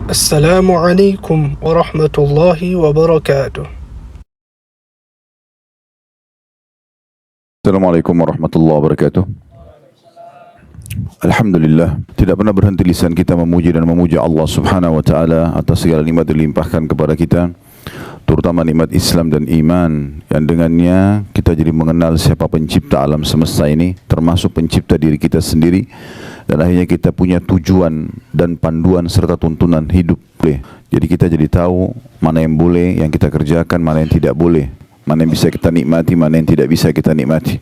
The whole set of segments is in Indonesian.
Assalamualaikum warahmatullahi wabarakatuh. Assalamualaikum warahmatullahi wabarakatuh. Alhamdulillah, tidak pernah berhenti lisan kita memuji dan memuja Allah Subhanahu wa taala atas segala nikmat yang dilimpahkan kepada kita, terutama nikmat Islam dan iman yang dengannya kita jadi mengenal siapa pencipta alam semesta ini, termasuk pencipta diri kita sendiri, dan akhirnya kita punya tujuan dan panduan serta tuntunan hidup. Jadi kita jadi tahu mana yang boleh yang kita kerjakan, mana yang tidak boleh, mana yang bisa kita nikmati, mana yang tidak bisa kita nikmati.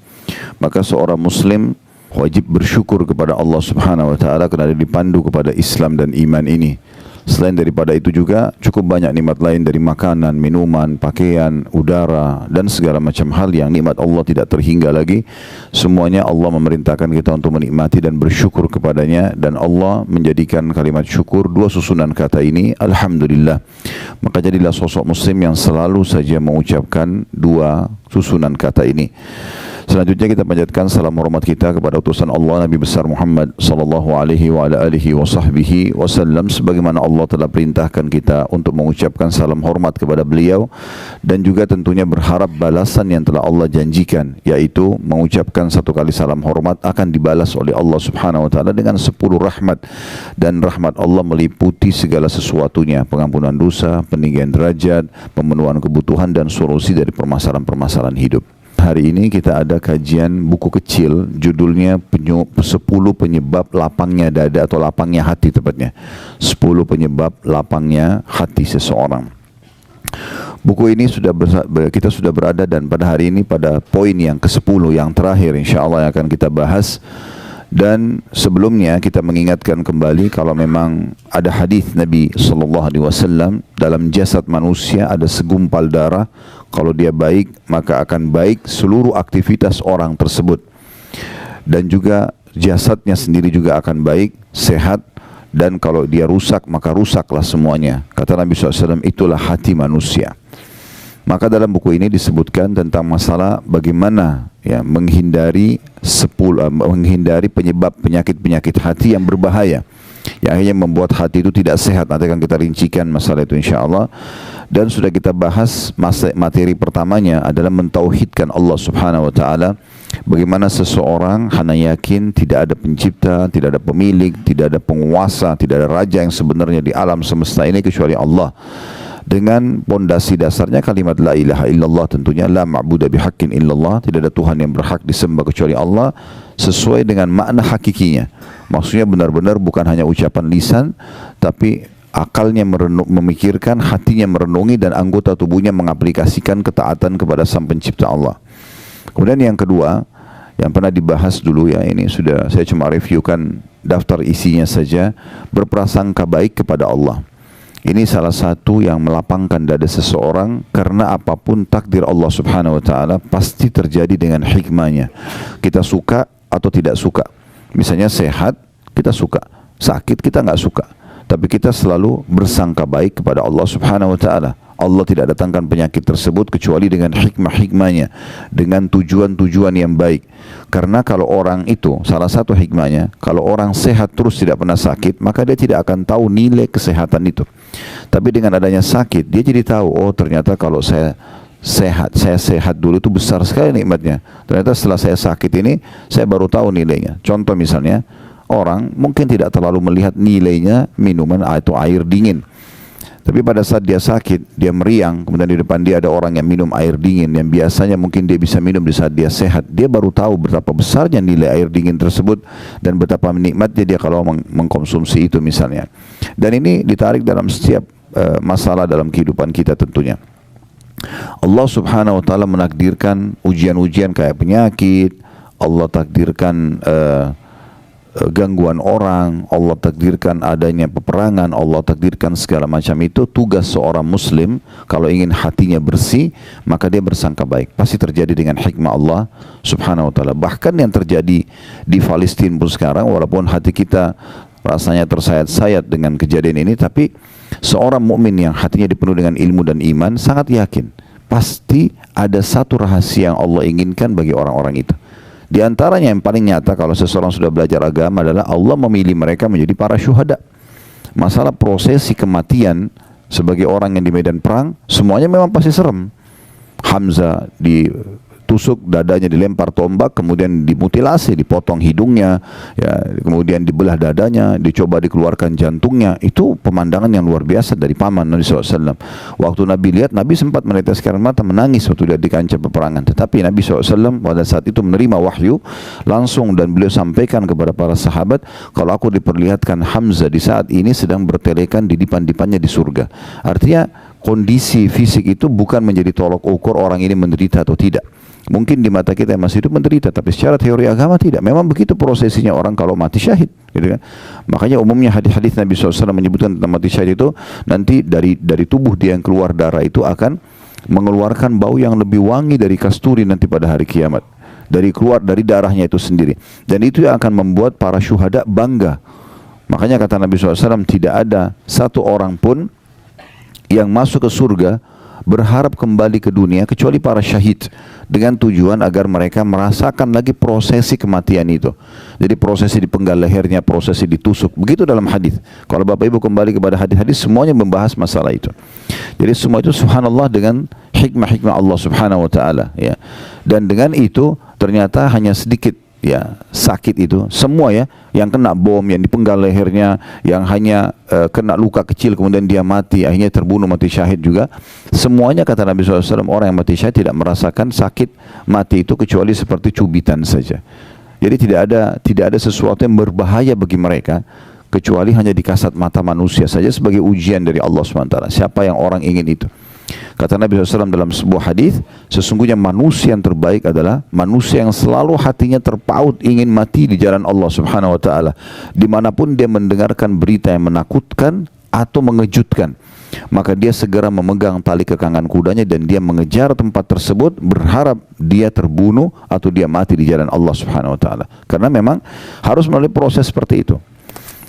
Maka seorang muslim wajib bersyukur kepada Allah Subhanahu wa taala kerana dipandu kepada Islam dan iman ini. Selain daripada itu juga cukup banyak nikmat lain dari makanan, minuman, pakaian, udara dan segala macam hal yang nikmat Allah tidak terhingga lagi. Semuanya Allah memerintahkan kita untuk menikmati dan bersyukur kepadanya, dan Allah menjadikan kalimat syukur dua susunan kata ini, Alhamdulillah. Maka jadilah sosok muslim yang selalu saja mengucapkan dua susunan kata ini. Selanjutnya kita panjatkan salam hormat kita kepada utusan Allah Nabi besar Muhammad sallallahu alaihi wa ala alihi wa sahbihi wasallam, sebagaimana Allah telah perintahkan kita untuk mengucapkan salam hormat kepada beliau, dan juga tentunya berharap balasan yang telah Allah janjikan, yaitu mengucapkan satu kali salam hormat akan dibalas oleh Allah Subhanahu wa taala dengan 10 rahmat, dan rahmat Allah meliputi segala sesuatunya, pengampunan dosa, peninggian derajat, pemenuhan kebutuhan dan solusi dari permasalahan-permasalahan hidup. Hari ini kita ada kajian buku kecil, judulnya 10 penyebab lapangnya dada atau lapangnya hati tepatnya. 10 penyebab lapangnya hati seseorang. Buku ini kita sudah berada, dan pada hari ini pada poin yang ke-10 yang terakhir insyaAllah yang akan kita bahas. Dan sebelumnya kita mengingatkan kembali kalau memang ada hadis Nabi SAW, dalam jasad manusia ada segumpal darah, kalau dia baik maka akan baik seluruh aktivitas orang tersebut, dan juga jasadnya sendiri juga akan baik, sehat, dan kalau dia rusak maka rusaklah semuanya. Kata Nabi SAW, itulah hati manusia. Maka dalam buku ini disebutkan tentang masalah bagaimana menghindari penyebab penyakit-penyakit hati yang berbahaya, yang akhirnya membuat hati itu tidak sehat. Nanti akan kita rincikan masalah itu insyaAllah. Dan sudah kita bahas materi pertamanya adalah mentauhidkan Allah Subhanahu wa taala. Bagaimana seseorang hanya yakin tidak ada pencipta, tidak ada pemilik, tidak ada penguasa, tidak ada raja yang sebenarnya di alam semesta ini kecuali Allah. Dengan pondasi dasarnya kalimat la ilaha illallah, tentunya la ma'budu bihaqqin illallah, tidak ada Tuhan yang berhak disembah kecuali Allah, sesuai dengan makna hakikinya. Maksudnya benar-benar bukan hanya ucapan lisan, tapi akalnya memikirkan, hatinya merenungi, dan anggota tubuhnya mengaplikasikan ketaatan kepada Sang Pencipta Allah. Kemudian yang kedua, yang pernah dibahas dulu ini sudah saya cuma reviewkan daftar isinya saja, berprasangka baik kepada Allah. Ini salah satu yang melapangkan dada seseorang, karena apapun takdir Allah Subhanahu wa taala pasti terjadi dengan hikmahnya. Kita suka atau tidak suka. Misalnya sehat, kita suka. Sakit, kita enggak suka. Tapi kita selalu bersangka baik kepada Allah Subhanahu wa taala. Allah tidak datangkan penyakit tersebut kecuali dengan hikmah-hikmahnya, dengan tujuan-tujuan yang baik. Karena kalau orang itu, salah satu hikmahnya, kalau orang sehat terus tidak pernah sakit, maka dia tidak akan tahu nilai kesehatan itu. Tapi dengan adanya sakit, dia jadi tahu, oh ternyata kalau saya sehat dulu itu besar sekali nikmatnya. Ternyata setelah saya sakit ini, saya baru tahu nilainya. Contoh misalnya, orang mungkin tidak terlalu melihat nilainya minuman atau air dingin. Tapi pada saat dia sakit, dia meriang, kemudian di depan dia ada orang yang minum air dingin yang biasanya mungkin dia bisa minum di saat dia sehat, dia baru tahu betapa besarnya nilai air dingin tersebut dan betapa nikmatnya dia kalau mengkonsumsi itu misalnya. Dan ini ditarik dalam setiap masalah dalam kehidupan kita tentunya. Allah Subhanahu wa taala menakdirkan ujian-ujian kayak penyakit, Allah takdirkan gangguan orang, Allah takdirkan adanya peperangan, Allah takdirkan segala macam itu. Tugas seorang muslim kalau ingin hatinya bersih, maka dia bersangka baik. Pasti terjadi dengan hikmah Allah Subhanahu wa taala. Bahkan yang terjadi di Palestina pun sekarang, walaupun hati kita rasanya tersayat-sayat dengan kejadian ini, tapi seorang mukmin yang hatinya dipenuhi dengan ilmu dan iman sangat yakin pasti ada satu rahasia yang Allah inginkan bagi orang-orang itu. Di antaranya yang paling nyata kalau seseorang sudah belajar agama adalah Allah memilih mereka menjadi para syuhada. Masalah prosesi kematian sebagai orang yang di medan perang, semuanya memang pasti serem. Hamzah ditusuk, dadanya dilempar tombak, kemudian dimutilasi, dipotong hidungnya, ya, kemudian dibelah dadanya, dicoba dikeluarkan jantungnya. Itu pemandangan yang luar biasa dari paman Nabi SAW. Waktu Nabi lihat, Nabi sempat meneteskan air mata, menangis waktu lihat di kancah peperangan. Tetapi Nabi SAW pada saat itu menerima wahyu langsung, dan beliau sampaikan kepada para sahabat, kalau aku diperlihatkan Hamzah di saat ini sedang bertelekan di dipan-dipannya di surga. Artinya kondisi fisik itu bukan menjadi tolok ukur orang ini menderita atau tidak. Mungkin di mata kita yang masih hidup menderita, tapi secara teori agama tidak. Memang begitu prosesinya orang kalau mati syahid, gitu kan? Makanya umumnya hadis-hadis Nabi SAW menyebutkan tentang mati syahid itu, nanti dari tubuh dia yang keluar darah itu akan mengeluarkan bau yang lebih wangi dari kasturi nanti pada hari kiamat. Keluar dari darahnya itu sendiri. Dan itu yang akan membuat para syuhada bangga. Makanya kata Nabi SAW, tidak ada satu orang pun yang masuk ke surga berharap kembali ke dunia kecuali para syahid, dengan tujuan agar mereka merasakan lagi prosesi kematian itu. Jadi prosesi dipenggal lehernya, prosesi ditusuk, begitu dalam hadis. Kalau Bapak Ibu kembali kepada hadis-hadis, semuanya membahas masalah itu. Jadi semua itu subhanallah dengan hikmah-hikmah Allah Subhanahu wa taala, ya. Dan dengan itu ternyata hanya sedikit, ya, sakit itu semua, ya, yang kena bom, yang dipenggal lehernya, yang hanya kena luka kecil kemudian dia mati, akhirnya terbunuh mati syahid juga, semuanya kata Nabi SAW, orang yang mati syahid tidak merasakan sakit mati itu kecuali seperti cubitan saja. Jadi tidak ada sesuatu yang berbahaya bagi mereka kecuali hanya di kasat mata manusia saja sebagai ujian dari Allah SWT. Siapa yang orang ingin itu? Kata Nabi SAW dalam sebuah hadis, sesungguhnya manusia yang terbaik adalah manusia yang selalu hatinya terpaut ingin mati di jalan Allah Subhanahu wa taala, dimanapun dia mendengarkan berita yang menakutkan atau mengejutkan, maka dia segera memegang tali kekangan kudanya dan dia mengejar tempat tersebut, berharap dia terbunuh atau dia mati di jalan Allah Subhanahu wa taala. Karena memang harus melalui proses seperti itu.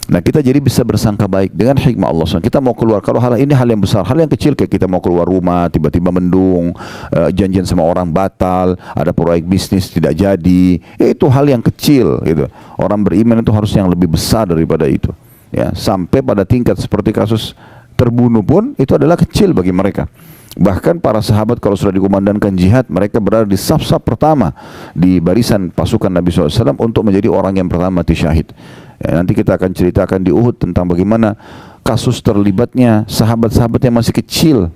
Nah, kita jadi bisa bersangka baik dengan hikmah Allah SWT. Kita mau keluar, kalau hal ini hal yang besar, hal yang kecil kayak kita mau keluar rumah, tiba-tiba mendung, janjian sama orang batal, ada proyek bisnis tidak jadi, itu hal yang kecil gitu. Orang beriman itu harus yang lebih besar daripada itu, ya. Sampai pada tingkat seperti kasus terbunuh pun itu adalah kecil bagi mereka. Bahkan para sahabat kalau sudah dikumandangkan jihad, mereka berada di saf-saf pertama di barisan pasukan Nabi SAW untuk menjadi orang yang pertama mati syahid. Ya, nanti kita akan ceritakan di Uhud tentang bagaimana kasus terlibatnya sahabat-sahabat yang masih kecil,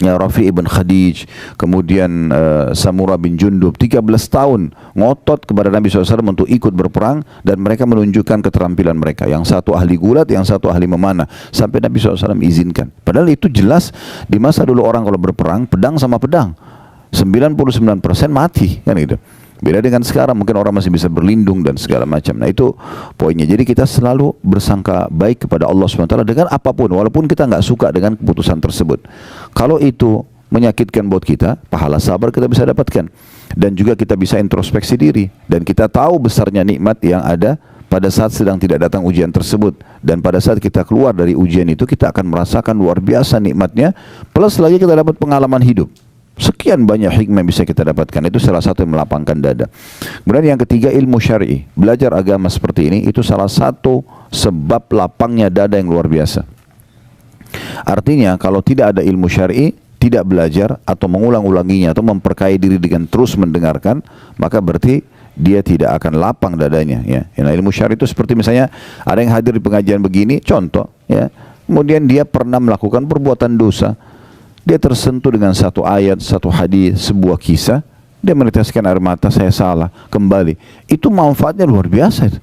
ya, Rafi ibn Khadij, kemudian Samurah bin Jundub, 13 tahun ngotot kepada Nabi SAW untuk ikut berperang, dan mereka menunjukkan keterampilan mereka. Yang satu ahli gulat, yang satu ahli memanah, sampai Nabi SAW izinkan. Padahal itu jelas di masa dulu orang kalau berperang, pedang sama pedang 99% mati, kan gitu. Beda dengan sekarang, mungkin orang masih bisa berlindung dan segala macam. Nah, itu poinnya. Jadi kita selalu bersangka baik kepada Allah SWT dengan apapun, walaupun kita nggak suka dengan keputusan tersebut. Kalau itu menyakitkan buat kita, pahala sabar kita bisa dapatkan. Dan juga kita bisa introspeksi diri, dan kita tahu besarnya nikmat yang ada pada saat sedang tidak datang ujian tersebut. Dan pada saat kita keluar dari ujian itu, kita akan merasakan luar biasa nikmatnya, plus lagi kita dapat pengalaman hidup. Sekian banyak hikmah yang bisa kita dapatkan. Itu salah satu yang melapangkan dada. Kemudian yang ketiga, ilmu syar'i. Belajar agama seperti ini, itu salah satu sebab lapangnya dada yang luar biasa. Artinya kalau tidak ada ilmu syar'i, tidak belajar atau mengulang-ulanginya atau memperkaya diri dengan terus mendengarkan, maka berarti dia tidak akan lapang dadanya, ya. Nah, ilmu syar'i itu seperti misalnya ada yang hadir di pengajian begini, contoh, ya. Kemudian dia pernah melakukan perbuatan dosa. Dia tersentuh dengan satu ayat, satu hadis, sebuah kisah, dia meneteskan air mata, saya salah, kembali. Itu manfaatnya luar biasa itu.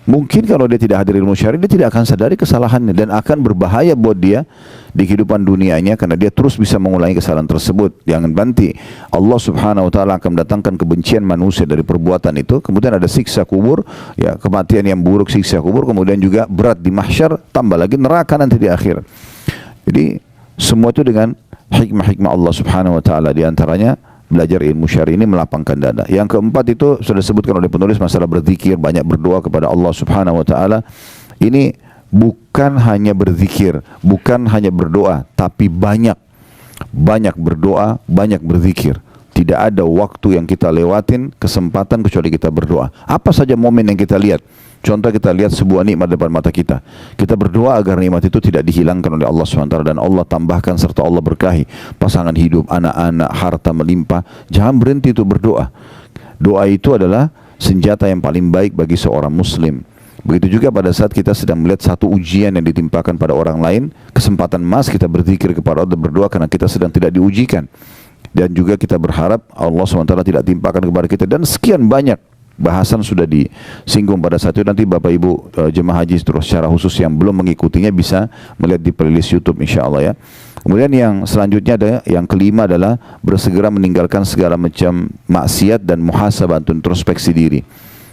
Mungkin kalau dia tidak hadir ilmu syar'i, dia tidak akan sadari kesalahannya, dan akan berbahaya buat dia di kehidupan dunianya, karena dia terus bisa mengulangi kesalahan tersebut. Jangan banti, Allah Subhanahu wa taala akan mendatangkan kebencian manusia dari perbuatan itu. Kemudian ada siksa kubur, ya, kematian yang buruk, siksa kubur, kemudian juga berat di mahsyar, tambah lagi neraka nanti di akhir. Jadi semua itu dengan hikmah-hikmah Allah Subhanahu wa taala, di antaranya belajar ilmu syar'i ini melapangkan dada. Yang keempat itu sudah disebutkan oleh penulis, masalah berzikir, banyak berdoa kepada Allah Subhanahu wa taala. Ini bukan hanya berzikir, bukan hanya berdoa, tapi banyak berdoa, banyak berzikir. Tidak ada waktu yang kita lewatin, kesempatan kecuali kita berdoa. Apa saja momen yang kita lihat. Contoh kita lihat sebuah nikmat depan mata kita. Kita berdoa agar nikmat itu tidak dihilangkan oleh Allah SWT dan Allah tambahkan serta Allah berkahi. Pasangan hidup, anak-anak, harta melimpah. Jangan berhenti itu berdoa. Doa itu adalah senjata yang paling baik bagi seorang muslim. Begitu juga pada saat kita sedang melihat satu ujian yang ditimpakan pada orang lain, kesempatan emas kita berzikir kepada Allah, berdoa karena kita sedang tidak diujikan. Dan juga kita berharap Allah SWT tidak timpakan kepada kita. Dan sekian banyak bahasan sudah disinggung pada saat itu. Nanti Bapak Ibu jemaah haji terus secara khusus yang belum mengikutinya bisa melihat di playlist YouTube insya Allah ya. Kemudian yang selanjutnya ada yang kelima adalah bersegera meninggalkan segala macam maksiat dan muhasabah, introspeksi diri.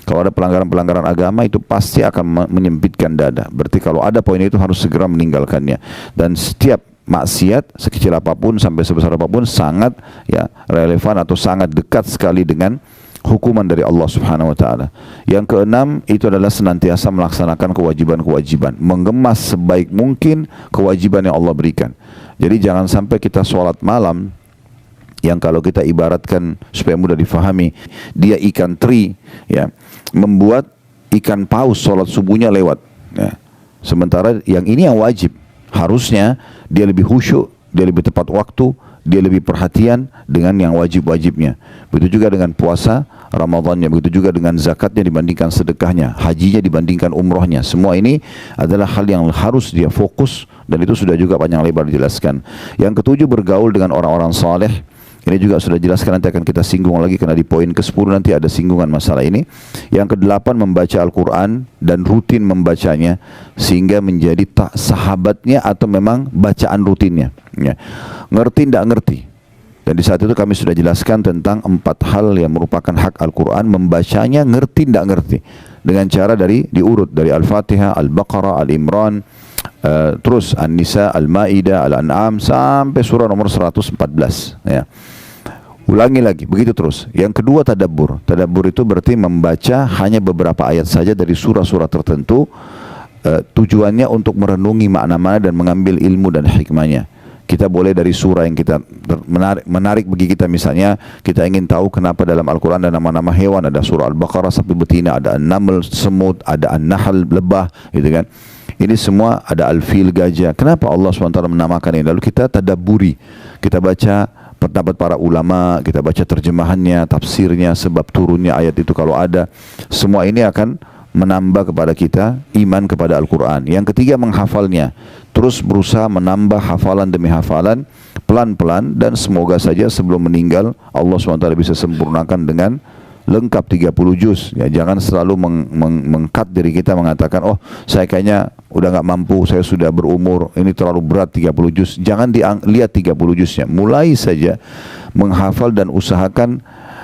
Kalau ada pelanggaran-pelanggaran agama itu pasti akan menyempitkan dada. Berarti kalau ada poin itu harus segera meninggalkannya. Dan setiap maksiat sekecil apapun sampai sebesar apapun sangat ya relevan atau sangat dekat sekali dengan hukuman dari Allah Subhanahu wa taala. Yang keenam itu adalah senantiasa melaksanakan kewajiban-kewajiban, mengemas sebaik mungkin kewajiban yang Allah berikan. Jadi jangan sampai kita sholat malam yang kalau kita ibaratkan supaya mudah difahami, dia ikan teri ya, membuat ikan paus sholat subuhnya lewat ya. Sementara yang ini yang wajib, harusnya dia lebih khusyuk, dia lebih tepat waktu, dia lebih perhatian dengan yang wajib-wajibnya. Begitu juga dengan puasa Ramadannya, begitu juga dengan zakatnya dibandingkan sedekahnya, hajinya dibandingkan umrohnya. Semua ini adalah hal yang harus dia fokus, dan itu sudah juga panjang lebar dijelaskan. Yang ketujuh, bergaul dengan orang-orang saleh. Ini juga sudah dijelaskan, nanti akan kita singgung lagi karena di poin ke-10 nanti ada singgungan masalah ini. Yang ke-8, membaca Al-Quran dan rutin membacanya sehingga menjadi sahabatnya atau memang bacaan rutinnya ya. Ngerti tidak ngerti. Dan di saat itu kami sudah jelaskan tentang 4 hal yang merupakan hak Al-Quran, membacanya ngerti tidak ngerti. Dengan cara diurut dari Al-Fatihah, Al-Baqarah, Al-Imran, terus An-Nisa, Al-Ma'idah, Al-An'am sampai surah nomor 114 ya. Ulangi lagi, begitu terus. Yang kedua, tadabbur. Tadabbur itu berarti membaca hanya beberapa ayat saja dari surah-surah tertentu, tujuannya untuk merenungi makna-makna dan mengambil ilmu dan hikmahnya. Kita boleh dari surah yang kita menarik bagi kita, misalnya kita ingin tahu kenapa dalam Al-Quran ada nama-nama hewan, ada surah Al-Baqarah sapi betina, ada An-Naml semut, ada An-Nahl lebah, gitu kan. Ini semua ada Al-Fil gajah. Kenapa Allah SWT menamakan ini? Lalu kita tadabburi, kita baca pendapat para ulama, kita baca terjemahannya, tafsirnya, sebab turunnya ayat itu kalau ada. Semua ini akan menambah kepada kita iman kepada Al-Quran. Yang ketiga, menghafalnya. Terus berusaha menambah hafalan demi hafalan, pelan-pelan, dan semoga saja sebelum meninggal Allah SWT bisa sempurnakan dengan lengkap 30 juz ya. Jangan selalu mengkat diri kita, mengatakan oh saya kayaknya udah nggak mampu, saya sudah berumur, ini terlalu berat 30 juz. Jangan lihat 30 juznya, mulai saja menghafal dan usahakan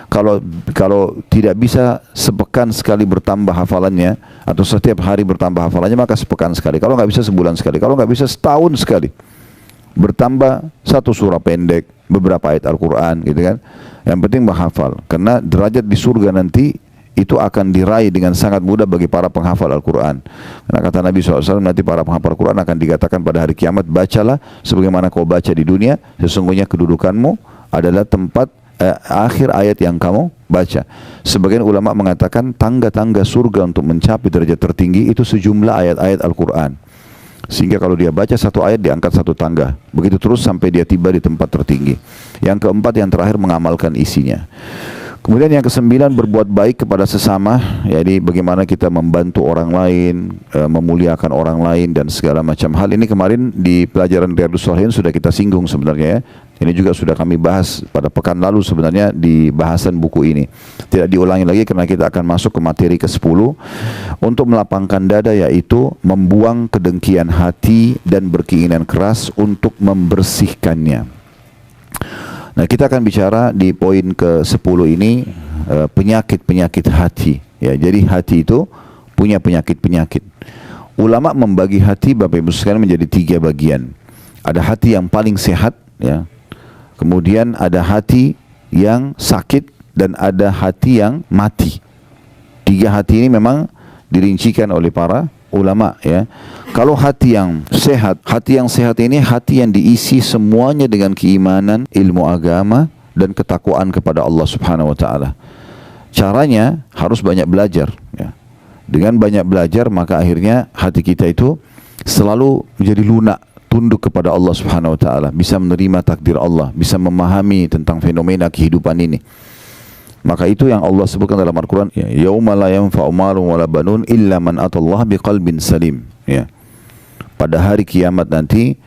kalau tidak bisa sepekan sekali bertambah hafalannya atau setiap hari bertambah hafalannya, maka sepekan sekali. Kalau nggak bisa sebulan sekali, kalau nggak bisa setahun sekali bertambah satu surah pendek, beberapa ayat Al-Quran gitu kan. Yang penting menghafal, karena derajat di surga nanti itu akan diraih dengan sangat mudah bagi para penghafal Al-Quran. Karena kata Nabi SAW, nanti para penghafal Al-Quran akan dikatakan pada hari kiamat, bacalah sebagaimana kau baca di dunia, sesungguhnya kedudukanmu adalah tempat akhir ayat yang kamu baca. Sebagian ulama mengatakan tangga-tangga surga untuk mencapai derajat tertinggi itu sejumlah ayat-ayat Al-Quran. Sehingga kalau dia baca satu ayat diangkat satu tangga, begitu terus sampai dia tiba di tempat tertinggi. Yang keempat, yang terakhir, mengamalkan isinya. Kemudian yang kesembilan, berbuat baik kepada sesama. Jadi bagaimana kita membantu orang lain, memuliakan orang lain dan segala macam hal. Ini kemarin di pelajaran Riyadhus Shalihin sudah kita singgung sebenarnya ya. Ini juga sudah kami bahas pada pekan lalu sebenarnya di bahasan buku ini. Tidak diulangi lagi karena kita akan masuk ke materi ke-10 untuk melapangkan dada, yaitu membuang kedengkian hati dan berkeinginan keras untuk membersihkannya. Nah, kita akan bicara di poin ke-10 ini penyakit-penyakit hati ya. Jadi hati itu punya penyakit-penyakit. Ulama membagi hati Bapak Ibu sekalian menjadi 3 bagian. Ada hati yang paling sehat ya. Kemudian ada hati yang sakit dan ada hati yang mati. 3 hati ini memang dirincikan oleh para ulama ya. Kalau hati yang sehat ini hati yang diisi semuanya dengan keimanan, ilmu agama dan ketakwaan kepada Allah Subhanahu wa taala. Caranya harus banyak belajar, ya. Dengan banyak belajar maka akhirnya hati kita itu selalu menjadi lunak, tunduk kepada Allah Subhanahu wa taala, bisa menerima takdir Allah, bisa memahami tentang fenomena kehidupan ini. Maka itu yang Allah sebutkan dalam Al-Quran, ya, yauma la yanfa'u malun wala banun illa man atallaha biqalbin salim, ya. Pada hari kiamat nanti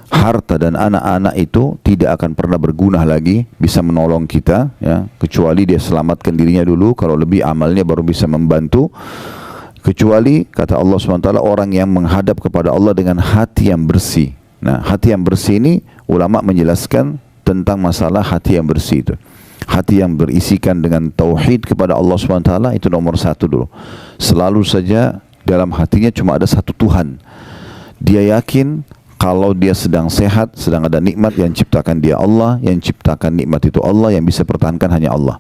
harta dan anak-anak itu tidak akan pernah berguna lagi, bisa menolong kita, ya, kecuali dia selamatkan dirinya dulu, kalau lebih amalnya baru bisa membantu. Kecuali kata Allah SWT, orang yang menghadap kepada Allah dengan hati yang bersih. Nah, hati yang bersih ini ulama menjelaskan tentang masalah hati yang bersih itu. Hati yang berisikan dengan tauhid kepada Allah SWT itu nomor satu dulu. Selalu saja dalam hatinya cuma ada satu Tuhan. Dia yakin kalau dia sedang sehat, sedang ada nikmat, yang ciptakan dia Allah, yang ciptakan nikmat itu Allah, yang bisa pertahankan hanya Allah.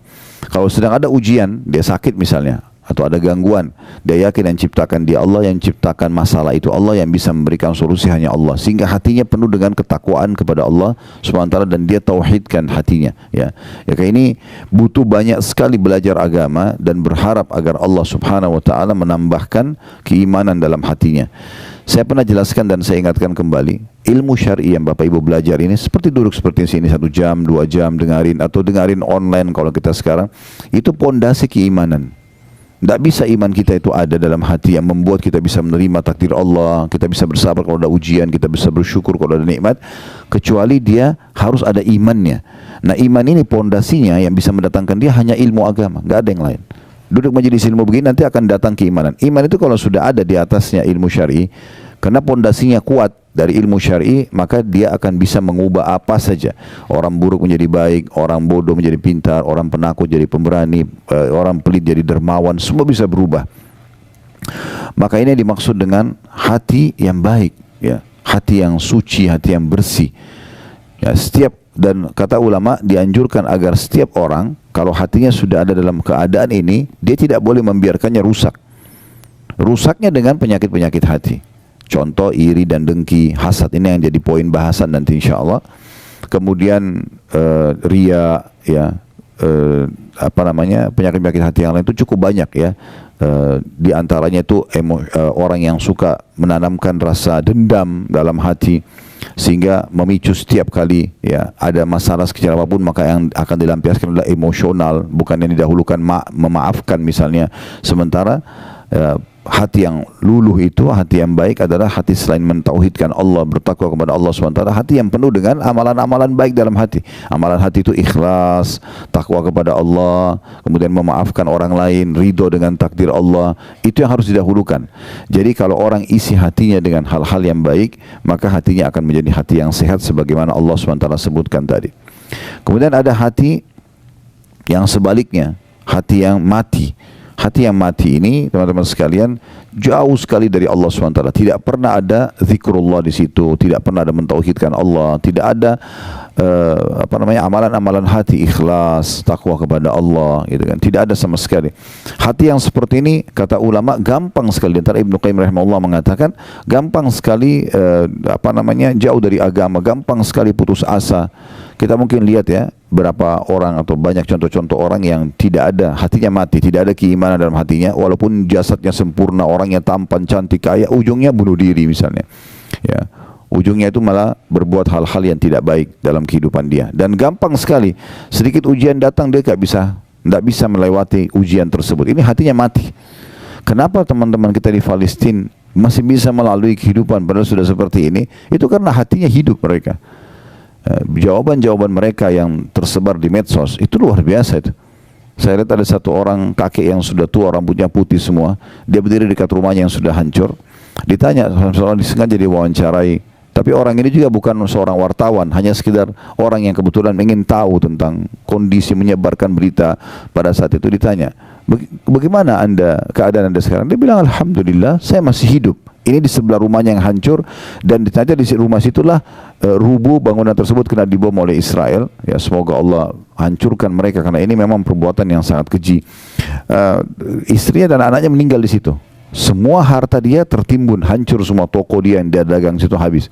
Kalau sedang ada ujian, dia sakit misalnya, atau ada gangguan, dia yakin yang ciptakan dia Allah, yang ciptakan masalah itu Allah, yang bisa memberikan solusi hanya Allah, sehingga hatinya penuh dengan ketakwaan kepada Allah SWT, dan dia tauhidkan hatinya, ya. Ya, kayak ini butuh banyak sekali belajar agama dan berharap agar Allah Subhanahu wa taala menambahkan keimanan dalam hatinya. Saya pernah jelaskan dan saya ingatkan kembali, ilmu syar'i yang Bapak Ibu belajar ini seperti duduk seperti sini 1 jam, 2 jam dengarin, atau dengarin online kalau kita sekarang, itu pondasi keimanan. Tidak bisa iman kita itu ada dalam hati yang membuat kita bisa menerima takdir Allah, kita bisa bersabar kalau ada ujian, kita bisa bersyukur kalau ada nikmat, kecuali dia harus ada imannya. Nah, iman ini pondasinya yang bisa mendatangkan dia hanya ilmu agama, nggak ada yang lain. Duduk majelis ilmu begini nanti akan datang keimanan. Iman itu kalau sudah ada di atasnya ilmu syar'i, karena pondasinya kuat dari ilmu syar'i, maka dia akan bisa mengubah apa saja. Orang buruk menjadi baik, orang bodoh menjadi pintar, orang penakut jadi pemberani, orang pelit jadi dermawan, semua bisa berubah. Maka ini dimaksud dengan hati yang baik, ya, hati yang suci, hati yang bersih. Ya, dan kata ulama dianjurkan agar setiap orang kalau hatinya sudah ada dalam keadaan ini, dia tidak boleh membiarkannya rusak. Rusaknya dengan penyakit-penyakit hati. Contoh iri dan dengki, hasad, ini yang jadi poin bahasan nanti insya Allah. Kemudian ria, ya, penyakit-penyakit hati yang lain itu cukup banyak, ya. Di antaranya itu orang yang suka menanamkan rasa dendam dalam hati, sehingga memicu setiap kali, ya, ada masalah sekecil apapun maka yang akan dilampiaskan adalah emosional, bukan yang didahulukan memaafkan misalnya. Sementara hati yang luluh itu, hati yang baik adalah hati selain mentauhidkan Allah, bertakwa kepada Allah SWT, hati yang penuh dengan amalan-amalan baik dalam hati. Amalan hati itu ikhlas, takwa kepada Allah, kemudian memaafkan orang lain, ridho dengan takdir Allah. Itu yang harus didahulukan. Jadi kalau orang isi hatinya dengan hal-hal yang baik, maka hatinya akan menjadi hati yang sehat sebagaimana Allah SWT sebutkan tadi. Kemudian ada hati yang sebaliknya, hati yang mati. Hati yang mati ini, teman-teman sekalian, jauh sekali dari Allah SWT. Tidak pernah ada zikrullah di situ, tidak pernah ada mentauhidkan Allah, tidak ada amalan-amalan hati, ikhlas, takwa kepada Allah, gitu kan. Tidak ada sama sekali. Hati yang seperti ini, kata ulama, gampang sekali. Antara Ibnu Qayyim rahimahullah mengatakan, gampang sekali jauh dari agama, gampang sekali putus asa. Kita mungkin lihat, ya, berapa orang atau banyak contoh-contoh orang yang tidak ada, hatinya mati, tidak ada keimanan dalam hatinya, walaupun jasadnya sempurna, orangnya tampan, cantik, kaya, ujungnya bunuh diri misalnya, ya. Ujungnya itu malah berbuat hal-hal yang tidak baik dalam kehidupan dia. Dan gampang sekali, sedikit ujian datang dia tidak bisa melewati ujian tersebut. Ini hatinya mati. Kenapa teman-teman kita di Palestina masih bisa melalui kehidupan padahal sudah seperti ini? Itu karena hatinya hidup mereka. Jawaban-jawaban mereka yang tersebar di medsos itu luar biasa itu. Saya lihat ada satu orang kakek yang sudah tua, rambutnya putih semua, dia berdiri dekat rumahnya yang sudah hancur. Ditanya, seorang disengaja diwawancarai, tapi orang ini juga bukan seorang wartawan, hanya sekedar orang yang kebetulan ingin tahu tentang kondisi, menyebarkan berita. Pada saat itu ditanya, bagaimana keadaan anda sekarang? Dia bilang, alhamdulillah saya masih hidup. Ini di sebelah rumahnya yang hancur, dan ditanya di rumah situlah rubuh bangunan tersebut kena dibom oleh Israel. Ya, semoga Allah hancurkan mereka karena ini memang perbuatan yang sangat keji. Istrinya dan anaknya meninggal di situ. Semua harta dia tertimbun, hancur semua, toko dia yang dia dagang situ habis.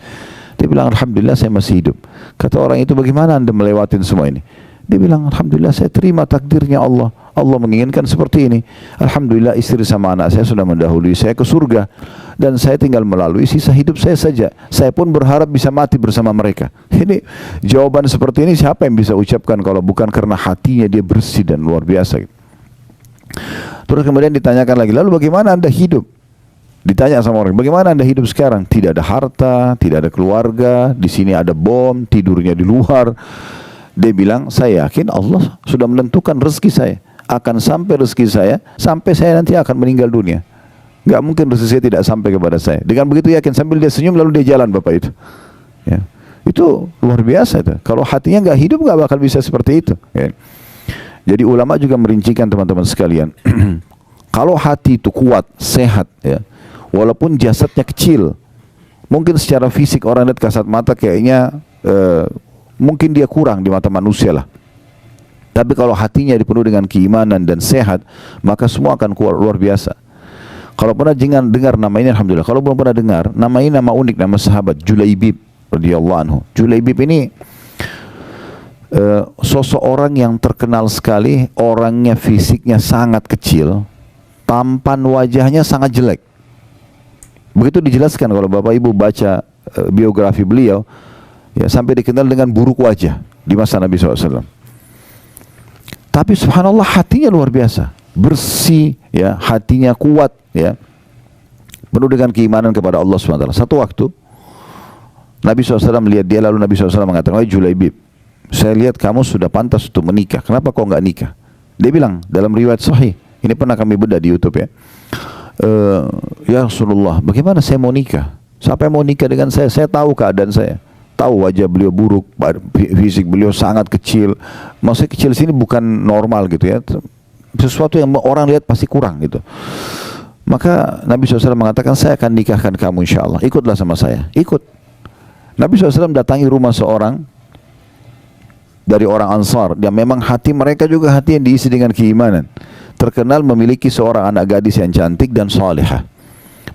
Dia bilang, alhamdulillah saya masih hidup. Kata orang itu, bagaimana anda melewatin semua ini? Dia bilang, alhamdulillah saya terima takdirnya Allah. Allah menginginkan seperti ini. Alhamdulillah istri sama anak saya sudah mendahului saya ke surga. Dan saya tinggal melalui sisa hidup saya saja. Saya pun berharap bisa mati bersama mereka. Ini jawaban seperti ini siapa yang bisa ucapkan kalau bukan karena hatinya dia bersih dan luar biasa. Terus kemudian ditanyakan lagi, lalu bagaimana Anda hidup? Ditanya sama orang, bagaimana Anda hidup sekarang? Tidak ada harta, tidak ada keluarga, di sini ada bom, tidurnya di luar. Dia bilang, saya yakin Allah sudah menentukan rezeki saya. Akan sampai rezeki saya, sampai saya nanti akan meninggal dunia. Gak mungkin rezeki saya tidak sampai kepada saya. Dengan begitu yakin, sambil dia senyum lalu dia jalan Bapak itu. Ya. Itu luar biasa itu. Kalau hatinya gak hidup gak bakal bisa seperti itu. Ya. Jadi ulama juga merincikan teman-teman sekalian. Kalau hati itu kuat, sehat, ya, walaupun jasadnya kecil, mungkin secara fisik orang lihat kasat mata kayaknya mungkin dia kurang di mata manusia lah. Tapi kalau hatinya dipenuhi dengan keimanan dan sehat, maka semua akan kuat luar biasa. Kalau pernah jangan dengar nama ini, alhamdulillah. Kalau belum pernah dengar, nama ini nama unik, nama sahabat Julaibib radhiyallahu anhu. Julaibib ini sosok orang yang terkenal sekali, orangnya fisiknya sangat kecil, tampan wajahnya sangat jelek. Begitu dijelaskan kalau Bapak Ibu baca biografi beliau, ya, sampai dikenal dengan buruk wajah di masa Nabi SAW. Tapi subhanallah hatinya luar biasa, bersih, ya, hatinya kuat, ya, penuh dengan keimanan kepada Allah SWT. Satu waktu Nabi SAW melihat dia, lalu Nabi SAW mengatakan, wahai Julaibib, saya lihat kamu sudah pantas untuk menikah, kenapa kau nggak nikah? Dia bilang dalam riwayat sahih, ini pernah kami bedah di YouTube, ya, ya Rasulullah, bagaimana saya mau nikah? Siapa yang mau nikah dengan saya? Saya tahu keadaan saya, tahu wajah beliau buruk, fisik beliau sangat kecil. Maksudnya kecil sini bukan normal gitu ya, sesuatu yang orang lihat pasti kurang gitu. Maka Nabi SAW mengatakan, saya akan nikahkan kamu insya Allah, ikutlah sama saya. Ikut. Nabi SAW datangi rumah seorang dari orang Ansar, yang memang hati mereka juga hati yang diisi dengan keimanan, terkenal memiliki seorang anak gadis yang cantik dan salihah.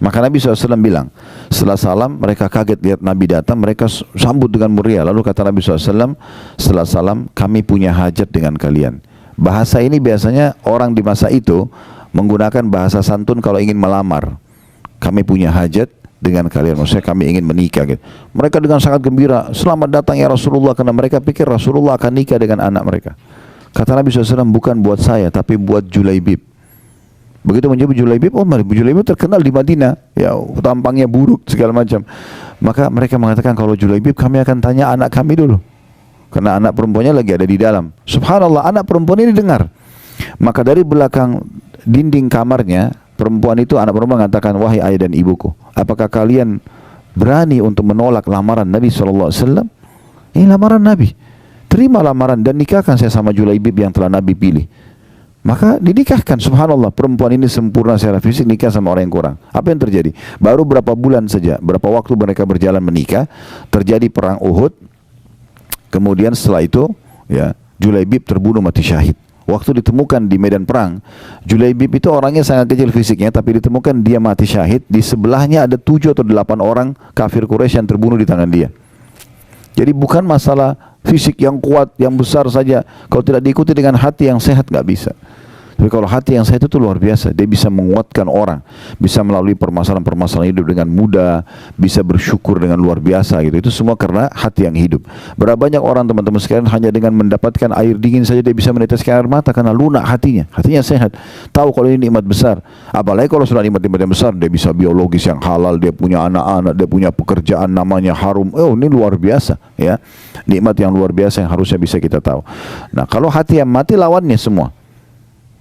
Maka Nabi SAW bilang, setelah salam mereka kaget lihat Nabi datang, mereka sambut dengan meriah. Lalu kata Nabi SAW, setelah salam kami punya hajat dengan kalian. Bahasa ini biasanya orang di masa itu menggunakan bahasa santun kalau ingin melamar. Kami punya hajat dengan kalian, maksudnya kami ingin menikah gitu. Mereka dengan sangat gembira, selamat datang ya Rasulullah, karena mereka pikir Rasulullah akan nikah dengan anak mereka. Kata Nabi SAW, bukan buat saya tapi buat Julaibib. Begitu menyebut Julaibib, oh Julaibib terkenal di Madinah, ya, tampangnya buruk segala macam. Maka mereka mengatakan, kalau Julaibib kami akan tanya anak kami dulu, karena anak perempuannya lagi ada di dalam. Subhanallah, anak perempuan ini dengar. Maka dari belakang dinding kamarnya perempuan itu, anak perempuan mengatakan, wahai ayah dan ibuku, apakah kalian berani untuk menolak lamaran Nabi SAW? Ini lamaran Nabi, terima lamaran dan nikahkan saya sama Julaibib yang telah Nabi pilih. Maka dinikahkan. Subhanallah, perempuan ini sempurna secara fisik, nikah sama orang yang kurang. Apa yang terjadi? Baru berapa bulan saja, berapa waktu mereka berjalan menikah, terjadi perang Uhud. Kemudian setelah itu, ya, Julaibib terbunuh mati syahid. Waktu ditemukan di medan perang, Julaibib itu orangnya sangat kecil fisiknya, tapi ditemukan dia mati syahid. Di sebelahnya ada 7 atau 8 orang kafir Quraisy yang terbunuh di tangan dia. Jadi bukan masalah fisik yang kuat, yang besar saja. Kalau tidak diikuti dengan hati yang sehat, nggak bisa. Tapi kalau hati yang sehat itu luar biasa. Dia bisa menguatkan orang, bisa melalui permasalahan-permasalahan hidup dengan mudah, bisa bersyukur dengan luar biasa gitu. Itu semua karena hati yang hidup. Berapa banyak orang teman-teman sekalian hanya dengan mendapatkan air dingin saja dia bisa meneteskan air mata karena lunak hatinya. Hatinya sehat. Tahu kalau ini nikmat besar. Apalagi kalau sudah nikmat-nikmat yang besar, dia bisa biologis yang halal, dia punya anak-anak, dia punya pekerjaan namanya harum. Oh, ini luar biasa, ya. Nikmat yang luar biasa yang harusnya bisa kita tahu. Nah, kalau hati yang mati lawannya semua.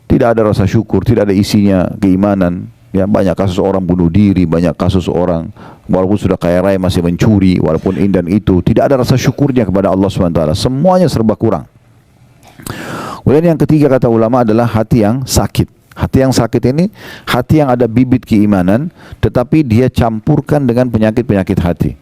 Tidak ada rasa syukur, tidak ada isinya keimanan. Ya, banyak kasus orang bunuh diri, banyak kasus orang walaupun sudah kaya raya masih mencuri, walaupun ini dan itu, tidak ada rasa syukurnya kepada Allah SWT. Semuanya serba kurang. Kemudian yang ketiga kata ulama adalah hati yang sakit. Hati yang sakit ini hati yang ada bibit keimanan, tetapi dia campurkan dengan penyakit-penyakit hati.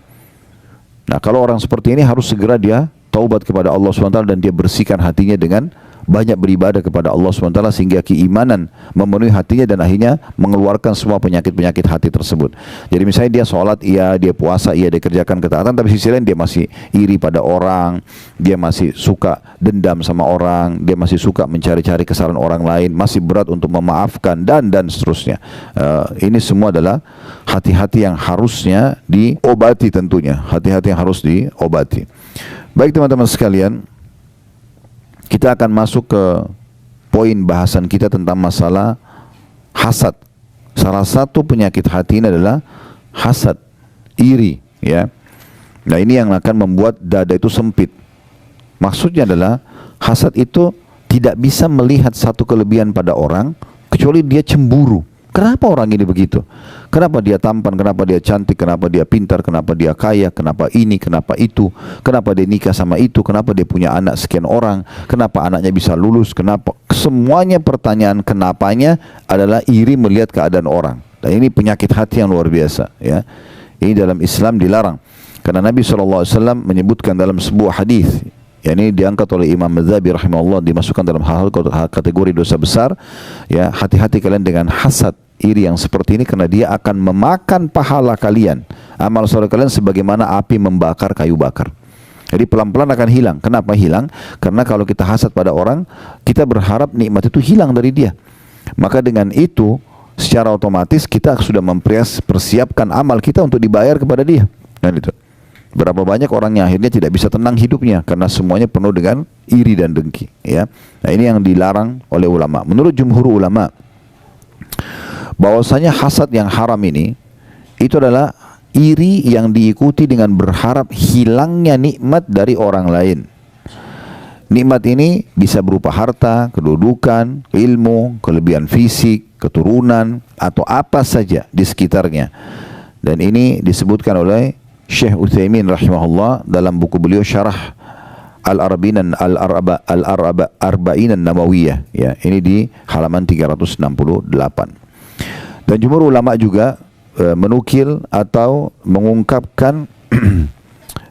Nah, kalau orang seperti ini harus segera dia taubat kepada Allah SWT dan dia bersihkan hatinya dengan banyak beribadah kepada Allah SWT sehingga keimanan memenuhi hatinya dan akhirnya mengeluarkan semua penyakit-penyakit hati tersebut. Jadi misalnya dia sholat iya, dia puasa iya, dia kerjakan ketaatan, tapi sisi lain dia masih iri pada orang, dia masih suka dendam sama orang, dia masih suka mencari-cari kesalahan orang lain, masih berat untuk memaafkan dan seterusnya. Ini semua adalah hati-hati yang harusnya diobati tentunya, hati-hati yang harus diobati. Baik teman-teman sekalian, kita akan masuk ke poin bahasan kita tentang masalah hasad. Salah satu penyakit hati ini adalah hasad, iri, ya. Nah, ini yang akan membuat dada itu sempit. Maksudnya adalah hasad itu tidak bisa melihat satu kelebihan pada orang kecuali dia cemburu. Kenapa orang ini begitu? Kenapa dia tampan? Kenapa dia cantik? Kenapa dia pintar? Kenapa dia kaya? Kenapa ini? Kenapa itu? Kenapa dia nikah sama itu? Kenapa dia punya anak sekian orang? Kenapa anaknya bisa lulus? Kenapa? Semuanya pertanyaan kenapanya adalah iri melihat keadaan orang. Dan ini penyakit hati yang luar biasa, ya. Ini dalam Islam dilarang. Karena Nabi SAW menyebutkan dalam sebuah hadis, ini diangkat oleh Imam Madzhabi rahimahullah, dimasukkan dalam hal kategori dosa besar, ya. Hati-hati kalian dengan hasad, iri yang seperti ini, karena dia akan memakan pahala kalian, amal soleh kalian sebagaimana api membakar kayu bakar. Jadi pelan-pelan akan hilang. Kenapa hilang? Karena kalau kita hasad pada orang, kita berharap nikmat itu hilang dari dia. Maka dengan itu secara otomatis kita sudah mempersiapkan amal kita untuk dibayar kepada dia. Kan itu. Berapa banyak orang yang akhirnya tidak bisa tenang hidupnya karena semuanya penuh dengan iri dan dengki, ya. Nah, ini yang dilarang oleh ulama. Menurut jumhur ulama, bahwasanya hasad yang haram ini itu adalah iri yang diikuti dengan berharap hilangnya nikmat dari orang lain. Nikmat ini bisa berupa harta, kedudukan, ilmu, kelebihan fisik, keturunan, atau apa saja di sekitarnya. Dan ini disebutkan oleh Syekh Utsaimin rahimahullah dalam buku beliau Syarah Al-Arba'in An-Nawawiyah, ya. Ini di halaman 368. Dan jumhur ulama juga menukil atau mengungkapkan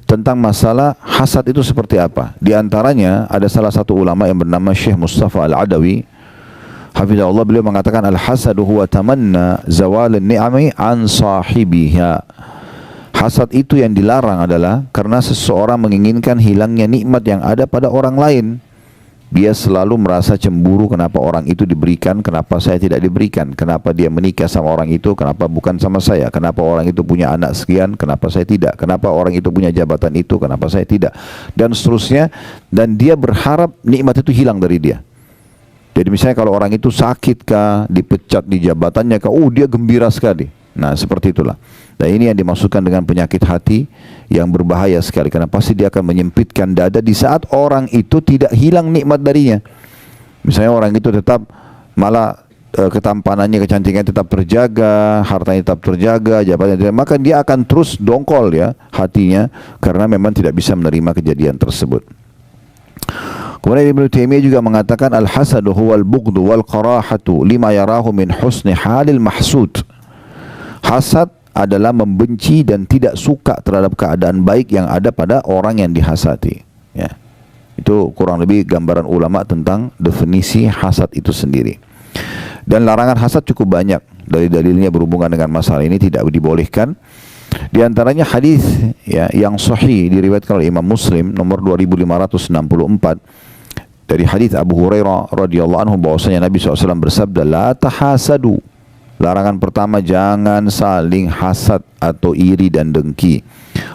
tentang masalah hasad itu seperti apa. Di antaranya ada salah satu ulama yang bernama Syekh Mustafa Al-Adawi hafizahullah, beliau mengatakan al-hasadu huwa tamanna zawal an-ni'ami an sahibiha. Hasad itu yang dilarang adalah karena seseorang menginginkan hilangnya nikmat yang ada pada orang lain. Dia selalu merasa cemburu, kenapa orang itu diberikan, kenapa saya tidak diberikan, kenapa dia menikah sama orang itu, kenapa bukan sama saya, kenapa orang itu punya anak sekian, kenapa saya tidak, kenapa orang itu punya jabatan itu, kenapa saya tidak, dan seterusnya. Dan dia berharap nikmat itu hilang dari dia. Jadi misalnya kalau orang itu sakit kah, dipecat di jabatannya kah, dia gembira sekali. Nah, seperti itulah. Nah, ini yang dimaksudkan dengan penyakit hati yang berbahaya sekali, karena pasti dia akan menyempitkan dada di saat orang itu tidak hilang nikmat darinya. Misalnya orang itu tetap malah ketampanannya, kecantikannya tetap terjaga, hartanya tetap terjaga, jabatannya tidak, maka dia akan terus dongkol, ya, hatinya, karena memang tidak bisa menerima kejadian tersebut. Kemudian Ibnu Taimiyah juga mengatakan al-hasadu huwal bughdu wal qarahatu lima yarahu min husni halil mahsud. Hasad adalah membenci dan tidak suka terhadap keadaan baik yang ada pada orang yang dihasati, ya. Itu kurang lebih gambaran ulama tentang definisi hasad itu sendiri. Dan larangan hasad cukup banyak. Dari dalilnya berhubungan dengan masalah ini tidak dibolehkan. Di antaranya hadis, ya, yang sahih diriwayatkan oleh Imam Muslim nomor 2564 dari hadis Abu Hurairah radhiyallahu anhu bahwasanya Nabi SAW bersabda, la tahasadu. Larangan pertama, jangan saling hasad atau iri dan dengki.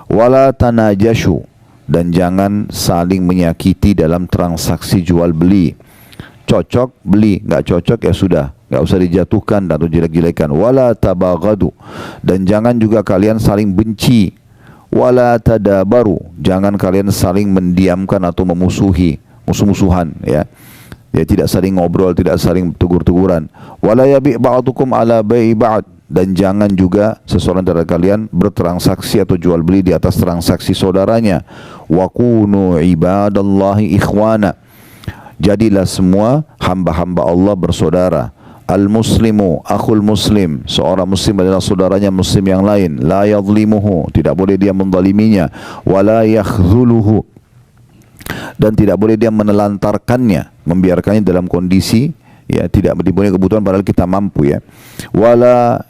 Wala tanajashu, dan jangan saling menyakiti dalam transaksi jual beli. Cocok beli, nggak cocok ya sudah, nggak usah dijatuhkan atau jelek-jelekan. Wala tabaghadu, dan jangan juga kalian saling benci. Wala tadabaru, jangan kalian saling mendiamkan atau memusuhi, musuh-musuhan, ya. Ya, tidak saling ngobrol, tidak saling tegur-teguran. Wala yabi' ba'dukum ala bai'i ba'd, dan jangan juga seseorang dari kalian bertransaksi atau jual beli di atas transaksi saudaranya. Wa kunu ibadallahi ikhwana, jadilah semua hamba-hamba Allah bersaudara. Al-muslimu akhul muslim, seorang muslim adalah saudaranya muslim yang lain. La yadhlimuhu, tidak boleh dia mendaliminya. Wala yakhdhuluhu, dan tidak boleh dia menelantarkannya, membiarkannya dalam kondisi ya tidak dipenuhi kebutuhan padahal kita mampu ya. Wala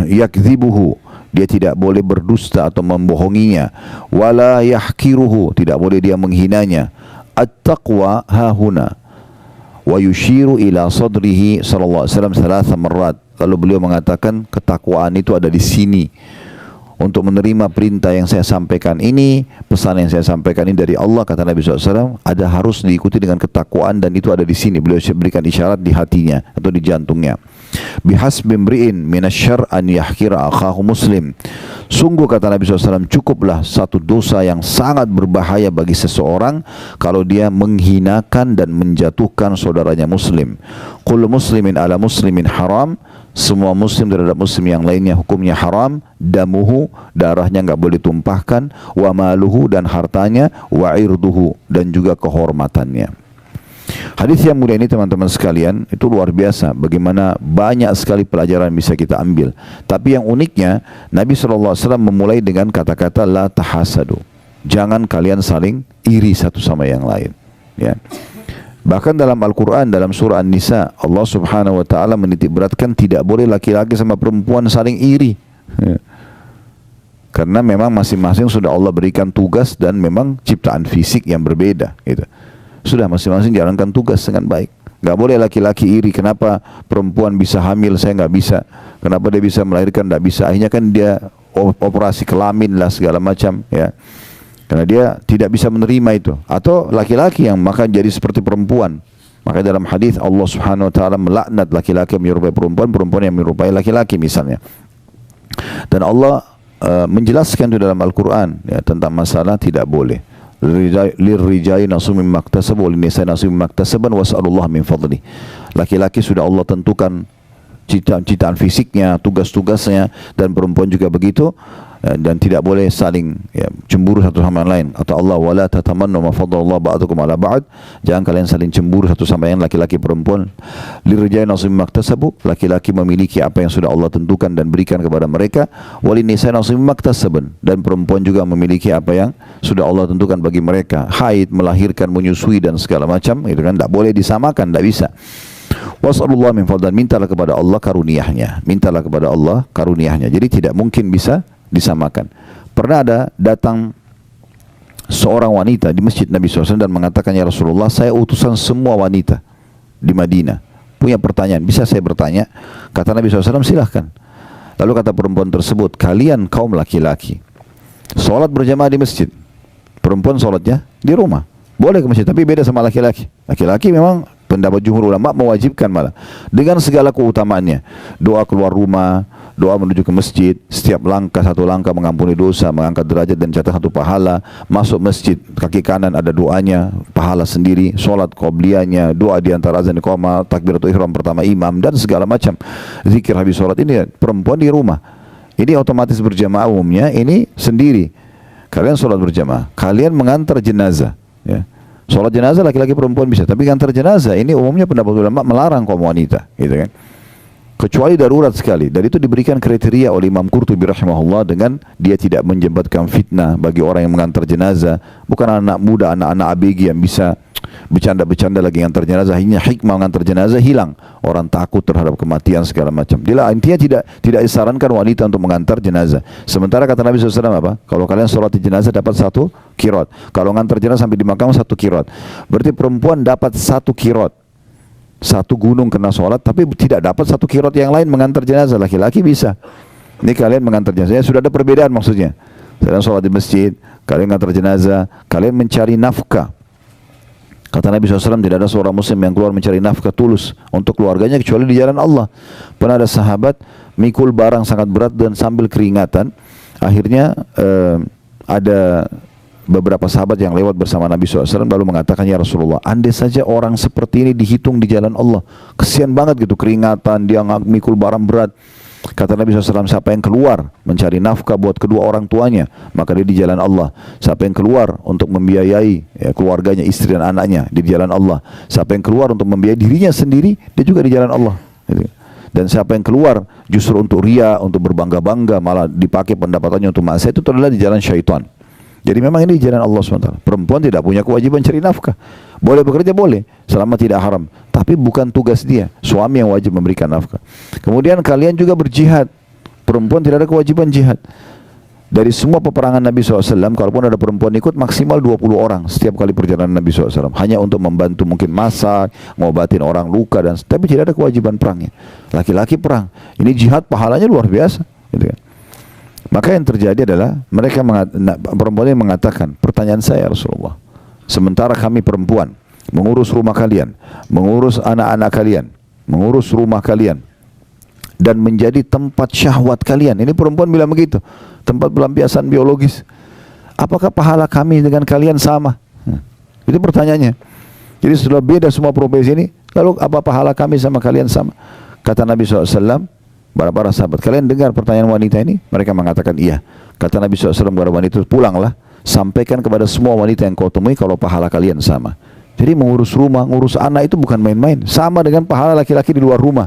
yakdzibuhu, dia tidak boleh berdusta atau membohonginya. Wala yahkiruhu, tidak boleh dia menghinanya. At-taqwa hahuna wa yushiru ila sadrihi sallallahu alaihi wasallam thalatha marrat. Lalu beliau mengatakan ketakwaan itu ada di sini. Untuk menerima perintah yang saya sampaikan ini, pesan yang saya sampaikan ini dari Allah, kata Nabi SAW, ada harus diikuti dengan ketakwaan, dan itu ada di sini. Beliau berikan isyarat di hatinya atau di jantungnya. Bihasbi imri'in minasyarr an yahkira akhahu muslim. Sungguh, kata Nabi SAW, cukuplah satu dosa yang sangat berbahaya bagi seseorang kalau dia menghinakan dan menjatuhkan saudaranya muslim. Qul muslimin ala muslimin haram. Semua muslim terhadap muslim yang lainnya hukumnya haram. Damuhu, darahnya enggak boleh tumpahkan. Wa maluhu, dan hartanya. Wa irduhu, dan juga kehormatannya. Hadis yang mulia ini teman-teman sekalian, itu luar biasa. Bagaimana banyak sekali pelajaran bisa kita ambil. Tapi yang uniknya, Nabi SAW memulai dengan kata-kata la tahasadu. Jangan kalian saling iri satu sama yang lain. Ya. Bahkan dalam Al-Quran, dalam surah An-Nisa, Allah Subhanahu wa ta'ala menitik beratkan tidak boleh laki-laki sama perempuan saling iri. Ya. Karena memang masing-masing sudah Allah berikan tugas dan memang ciptaan fisik yang berbeda. Gitu. Sudah masing-masing jalankan tugas dengan baik. Gak boleh laki-laki iri, kenapa perempuan bisa hamil, saya gak bisa. Kenapa dia bisa melahirkan, gak bisa. Akhirnya kan dia operasi kelamin lah segala macam. Ya. Karena dia tidak bisa menerima itu. Atau laki-laki yang maka jadi seperti perempuan. Maka dalam hadis Allah Subhanahu wa ta'ala melaknat laki-laki yang menyerupai perempuan, perempuan yang menyerupai laki-laki misalnya. Dan Allah menjelaskan itu dalam Al-Quran ya, tentang masalah tidak boleh. Lirrijali nasibun mimma iktasabu wa linisai nasibun mimma iktasaban was'alullah min fadli. Laki-laki sudah Allah tentukan ciptaan fisiknya, tugas-tugasnya, dan perempuan juga begitu. Dan tidak boleh saling ya, cemburu satu sama yang lain. Atau Allah wala tatamannu ma faddalallahu ba'dukum ala ba'd. Jangan kalian saling cemburu satu sama yang lain, laki-laki perempuan. Lirrijali nasibun mimma iktasabu, laki-laki memiliki apa yang sudah Allah tentukan dan berikan kepada mereka. Walinisai nasibun mimma iktasaban, dan perempuan juga memiliki apa yang sudah Allah tentukan bagi mereka. Haid, melahirkan, menyusui dan segala macam, itu kan tidak boleh disamakan, tidak bisa. Was'alullah min fadlan, mintalah kepada Allah karunia-Nya. Mintalah kepada Allah karunia-Nya. Jadi tidak mungkin bisa disamakan. Pernah ada datang seorang wanita di masjid Nabi SAW dan mengatakan, ya Rasulullah, saya utusan semua wanita di Madinah, punya pertanyaan, bisa saya bertanya? Kata Nabi SAW, silahkan. Lalu kata perempuan tersebut, kalian kaum laki-laki sholat berjamaah di masjid, perempuan sholatnya di rumah. Boleh ke masjid, tapi beda sama laki-laki. Laki-laki memang pendapat jumhur ulama mewajibkan malah dengan segala keutamaannya. Doa keluar rumah, doa menuju ke masjid, setiap langkah satu langkah mengampuni dosa, mengangkat derajat dan catat satu pahala. Masuk masjid, kaki kanan ada doanya, pahala sendiri, sholat qobliyahnya, doa di antara azan iqamah, takbiratul ihram pertama imam, dan segala macam zikir habis sholat. Ini perempuan di rumah. Ini otomatis berjamaah umumnya, ini sendiri. Kalian sholat berjamaah, kalian mengantar jenazah. Ya. Sholat jenazah laki-laki perempuan bisa, tapi ngantar jenazah ini umumnya pendapat ulama melarang kaum wanita, gitu kan? Kecuali darurat sekali. Dan itu diberikan kriteria oleh Imam Qurtubi rahimahullah dengan dia tidak menjembatkan fitnah bagi orang yang mengantar jenazah. Bukan anak muda, anak-anak ABG yang bisa bercanda-bercanda lagi ngantar jenazah. Akhirnya hikmah mengantar jenazah hilang. Orang takut terhadap kematian segala macam. Intinya tidak disarankan wanita untuk mengantar jenazah. Sementara kata Nabi SAW apa? Kalau kalian sholat di jenazah dapat 1 qiraat. Kalau ngantar jenazah sampai di makam 1 qiraat. Berarti perempuan dapat 1 qiraat. 1 gunung kena sholat, tapi tidak dapat 1 qiraat yang lain mengantar jenazah. Laki-laki bisa. Ini kalian mengantar jenazah, sudah ada perbedaan maksudnya. Kalian sholat di masjid, kalian mengantar jenazah, kalian mencari nafkah. Kata Nabi SAW, tidak ada seorang muslim yang keluar mencari nafkah tulus untuk keluarganya kecuali di jalan Allah. Pernah ada sahabat mikul barang sangat berat dan sambil keringatan. Akhirnya ada beberapa sahabat yang lewat bersama Nabi SAW lalu mengatakan, ya Rasulullah, andai saja orang seperti ini dihitung di jalan Allah, kesian banget gitu, keringatan, dia mikul barang berat. Kata Nabi SAW, siapa yang keluar mencari nafkah buat kedua orang tuanya, maka dia di jalan Allah. Siapa yang keluar untuk membiayai ya, keluarganya, istri dan anaknya, di jalan Allah. Siapa yang keluar untuk membiayai dirinya sendiri, dia juga di jalan Allah. Dan siapa yang keluar justru untuk ria, untuk berbangga-bangga, malah dipakai pendapatannya untuk maksiat, itu adalah di jalan syaitan. Jadi memang ini jalan Allah SWT. Perempuan tidak punya kewajiban cari nafkah. Boleh bekerja boleh, selama tidak haram. Tapi bukan tugas dia. Suami yang wajib memberikan nafkah. Kemudian kalian juga berjihad. Perempuan tidak ada kewajiban jihad. Dari semua peperangan Nabi SAW, kalaupun ada perempuan ikut, maksimal 20 orang setiap kali perjalanan Nabi SAW. Hanya untuk membantu mungkin masak, ngobatin orang luka, tapi tidak ada kewajiban perangnya. Laki-laki perang. Ini jihad pahalanya luar biasa. Gitu kan. Maka yang terjadi adalah perempuan yang mengatakan, pertanyaan saya Rasulullah, sementara kami perempuan mengurus rumah kalian, mengurus anak-anak kalian, mengurus rumah kalian, dan menjadi tempat syahwat kalian. Ini perempuan bilang begitu, tempat pelampiasan biologis. Apakah pahala kami dengan kalian sama? Itu pertanyaannya. Jadi sudah beda semua profesi ini, lalu apa pahala kami sama kalian sama? Kata Nabi SAW, para sahabat, kalian dengar pertanyaan wanita ini? Mereka mengatakan iya. Kata Nabi SAW kepada wanita, pulanglah, sampaikan kepada semua wanita yang kau temui kalau pahala kalian sama. Jadi mengurus rumah, ngurus anak itu bukan main-main. Sama dengan pahala laki-laki di luar rumah.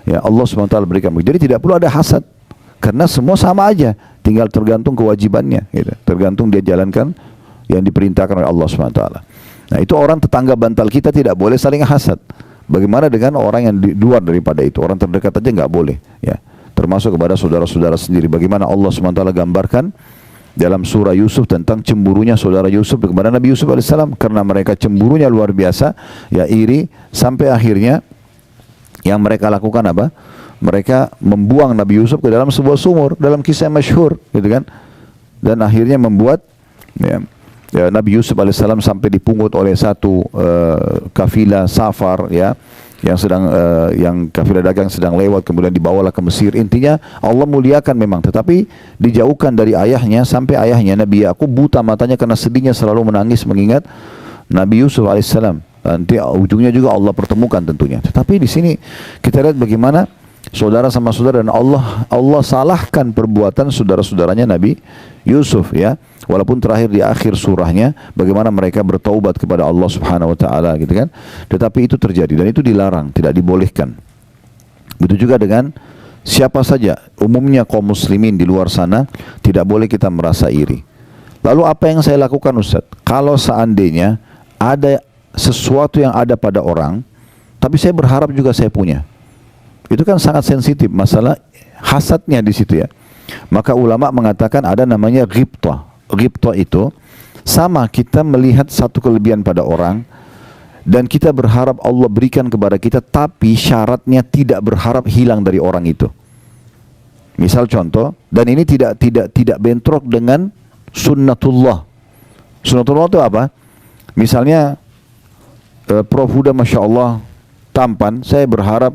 Ya Allah SWT berikan. Jadi tidak perlu ada hasad. Karena semua sama aja. Tinggal tergantung kewajibannya. Gitu. Tergantung dia jalankan yang diperintahkan oleh Allah SWT. Nah itu orang tetangga bantal kita tidak boleh saling hasad. Bagaimana dengan orang yang di luar daripada itu? Orang terdekat aja nggak boleh. Ya. Termasuk kepada saudara-saudara sendiri. Bagaimana Allah SWT gambarkan dalam surah Yusuf tentang cemburunya saudara Yusuf kepada Nabi Yusuf alaihissalam, karena mereka cemburunya luar biasa, ya iri, sampai akhirnya yang mereka lakukan apa? Mereka membuang Nabi Yusuf ke dalam sebuah sumur, dalam kisah yang masyhur, gitu kan? Dan akhirnya membuat Nabi Yusuf alaihissalam sampai dipungut oleh satu kafilah safar, ya, yang sedang yang kafilah dagang sedang lewat, kemudian dibawalah ke Mesir. Intinya Allah muliakan memang, tetapi dijauhkan dari ayahnya, sampai ayahnya Nabi Yakub buta matanya karena sedihnya selalu menangis mengingat Nabi Yusuf alaihissalam. Nanti ujungnya juga Allah pertemukan tentunya. Tetapi di sini kita lihat bagaimana saudara sama saudara, dan Allah salahkan perbuatan saudara-saudaranya Nabi Yusuf, ya. Walaupun terakhir di akhir surahnya bagaimana mereka bertaubat kepada Allah Subhanahu wa taala, gitu kan. Tetapi itu terjadi dan itu dilarang, tidak dibolehkan. Begitu juga dengan siapa saja, umumnya kaum muslimin di luar sana, tidak boleh kita merasa iri. Lalu apa yang saya lakukan, Ustaz? Kalau seandainya ada sesuatu yang ada pada orang, tapi saya berharap juga saya punya. Itu kan sangat sensitif masalah hasadnya di situ, ya. Maka ulama mengatakan ada namanya ghibthah. Ghibthah itu sama kita melihat satu kelebihan pada orang dan kita berharap Allah berikan kepada kita, tapi syaratnya tidak berharap hilang dari orang itu. Misal contoh, dan ini tidak bentrok dengan sunnatullah. Sunnatullah itu apa? Misalnya Prof Huda Masya Allah tampan, saya berharap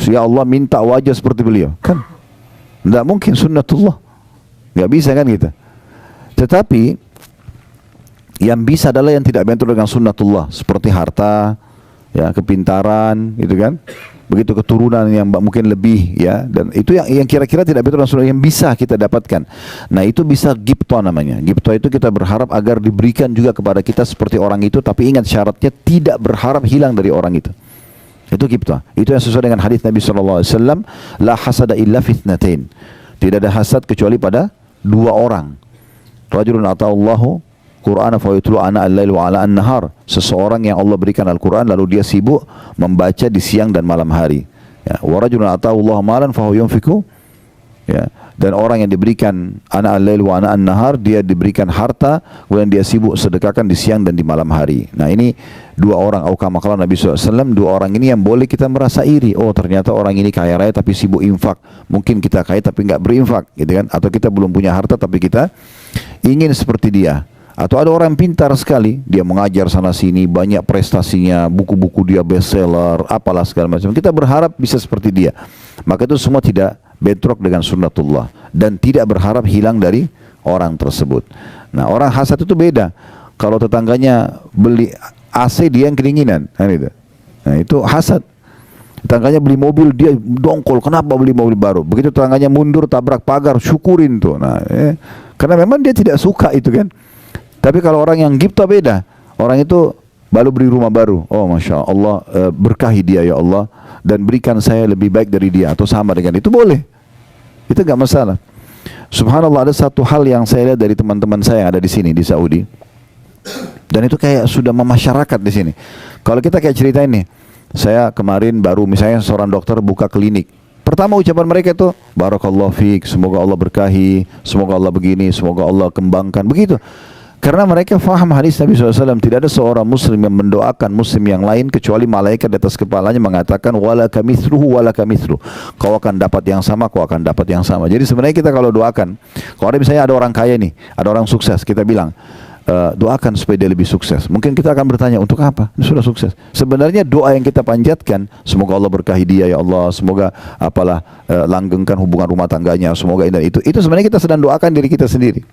ya Allah minta wajah seperti beliau, kan? Tidak mungkin sunnatullah, nggak bisa kan kita. Tetapi yang bisa adalah yang tidak bentrok dengan sunnatullah, seperti harta, ya, kepintaran, gitu kan. Begitu keturunan yang mungkin lebih, ya, dan itu yang kira-kira tidak bentrok dengan sunnah, yang bisa kita dapatkan. Nah itu bisa ghibthah namanya. Ghibthah itu kita berharap agar diberikan juga kepada kita seperti orang itu, tapi ingat syaratnya tidak berharap hilang dari orang itu. Itu ghibthah. Itu yang sesuai dengan hadis Nabi SAW, la hasada illa fitnatain. Tidak ada hasad kecuali pada dua orang. Rajulun ata'allahu Qur'ana fa yutlu ana al-lail wa ala an-nahar. Seseorang yang Allah berikan Al-Quran lalu dia sibuk membaca di siang dan malam hari. Ya, wa rajulun ata'allahu malan fa huwa yunfiqu. Ya, dan orang yang diberikan ana al-lail wa ana an-nahar, dia diberikan harta kemudian dia sibuk sedekahkan di siang dan di malam hari. Nah ini dua orang, au kama qala Nabi SAW, dua orang ini yang boleh kita merasa iri. Oh ternyata orang ini kaya raya tapi sibuk infak. Mungkin kita kaya tapi enggak berinfak, gitu kan? Atau kita belum punya harta tapi kita ingin seperti dia. Atau ada orang pintar sekali, dia mengajar sana sini, banyak prestasinya, buku-buku dia bestseller, apalah segala macam. Kita berharap bisa seperti dia. Maka itu semua tidak bentrok dengan sunnatullah dan tidak berharap hilang dari orang tersebut. Nah orang hasad itu beda. Kalau tetangganya beli AC, dia yang kedinginan, kan itu. Nah itu hasad. Tetangganya beli mobil, dia dongkol, kenapa beli mobil baru? Begitu tetangganya mundur tabrak pagar, syukurin tuh. Nah, karena memang dia tidak suka itu kan. Tapi kalau orang yang ghibthah beda. Orang itu baru beli rumah baru. Oh Masya Allah, berkahi dia ya Allah, dan berikan saya lebih baik dari dia atau sama dengan itu, boleh. Itu enggak masalah. Subhanallah, ada satu hal yang saya lihat dari teman-teman saya yang ada di sini di Saudi, dan itu kayak sudah memasyarakat di sini. Kalau kita kayak ceritain nih, saya kemarin baru misalnya seorang dokter buka klinik. Pertama ucapan mereka itu, Barakallahu fiik, semoga Allah berkahi, semoga Allah begini, semoga Allah kembangkan, begitu. Karena mereka faham hadis Nabi SAW, tidak ada seorang muslim yang mendoakan muslim yang lain kecuali malaikat di atas kepalanya mengatakan wala kamithluhu wala kamithlu. Kau akan dapat yang sama, kau akan dapat yang sama. Jadi sebenarnya kita kalau doakan, kalau ada misalnya ada orang kaya nih, ada orang sukses, kita bilang doakan supaya dia lebih sukses. Mungkin kita akan bertanya, untuk apa? Dia sudah sukses. Sebenarnya doa yang kita panjatkan, semoga Allah berkahi dia ya Allah, semoga apalah langgengkan hubungan rumah tangganya, semoga ini dan itu sebenarnya kita sedang doakan diri kita sendiri.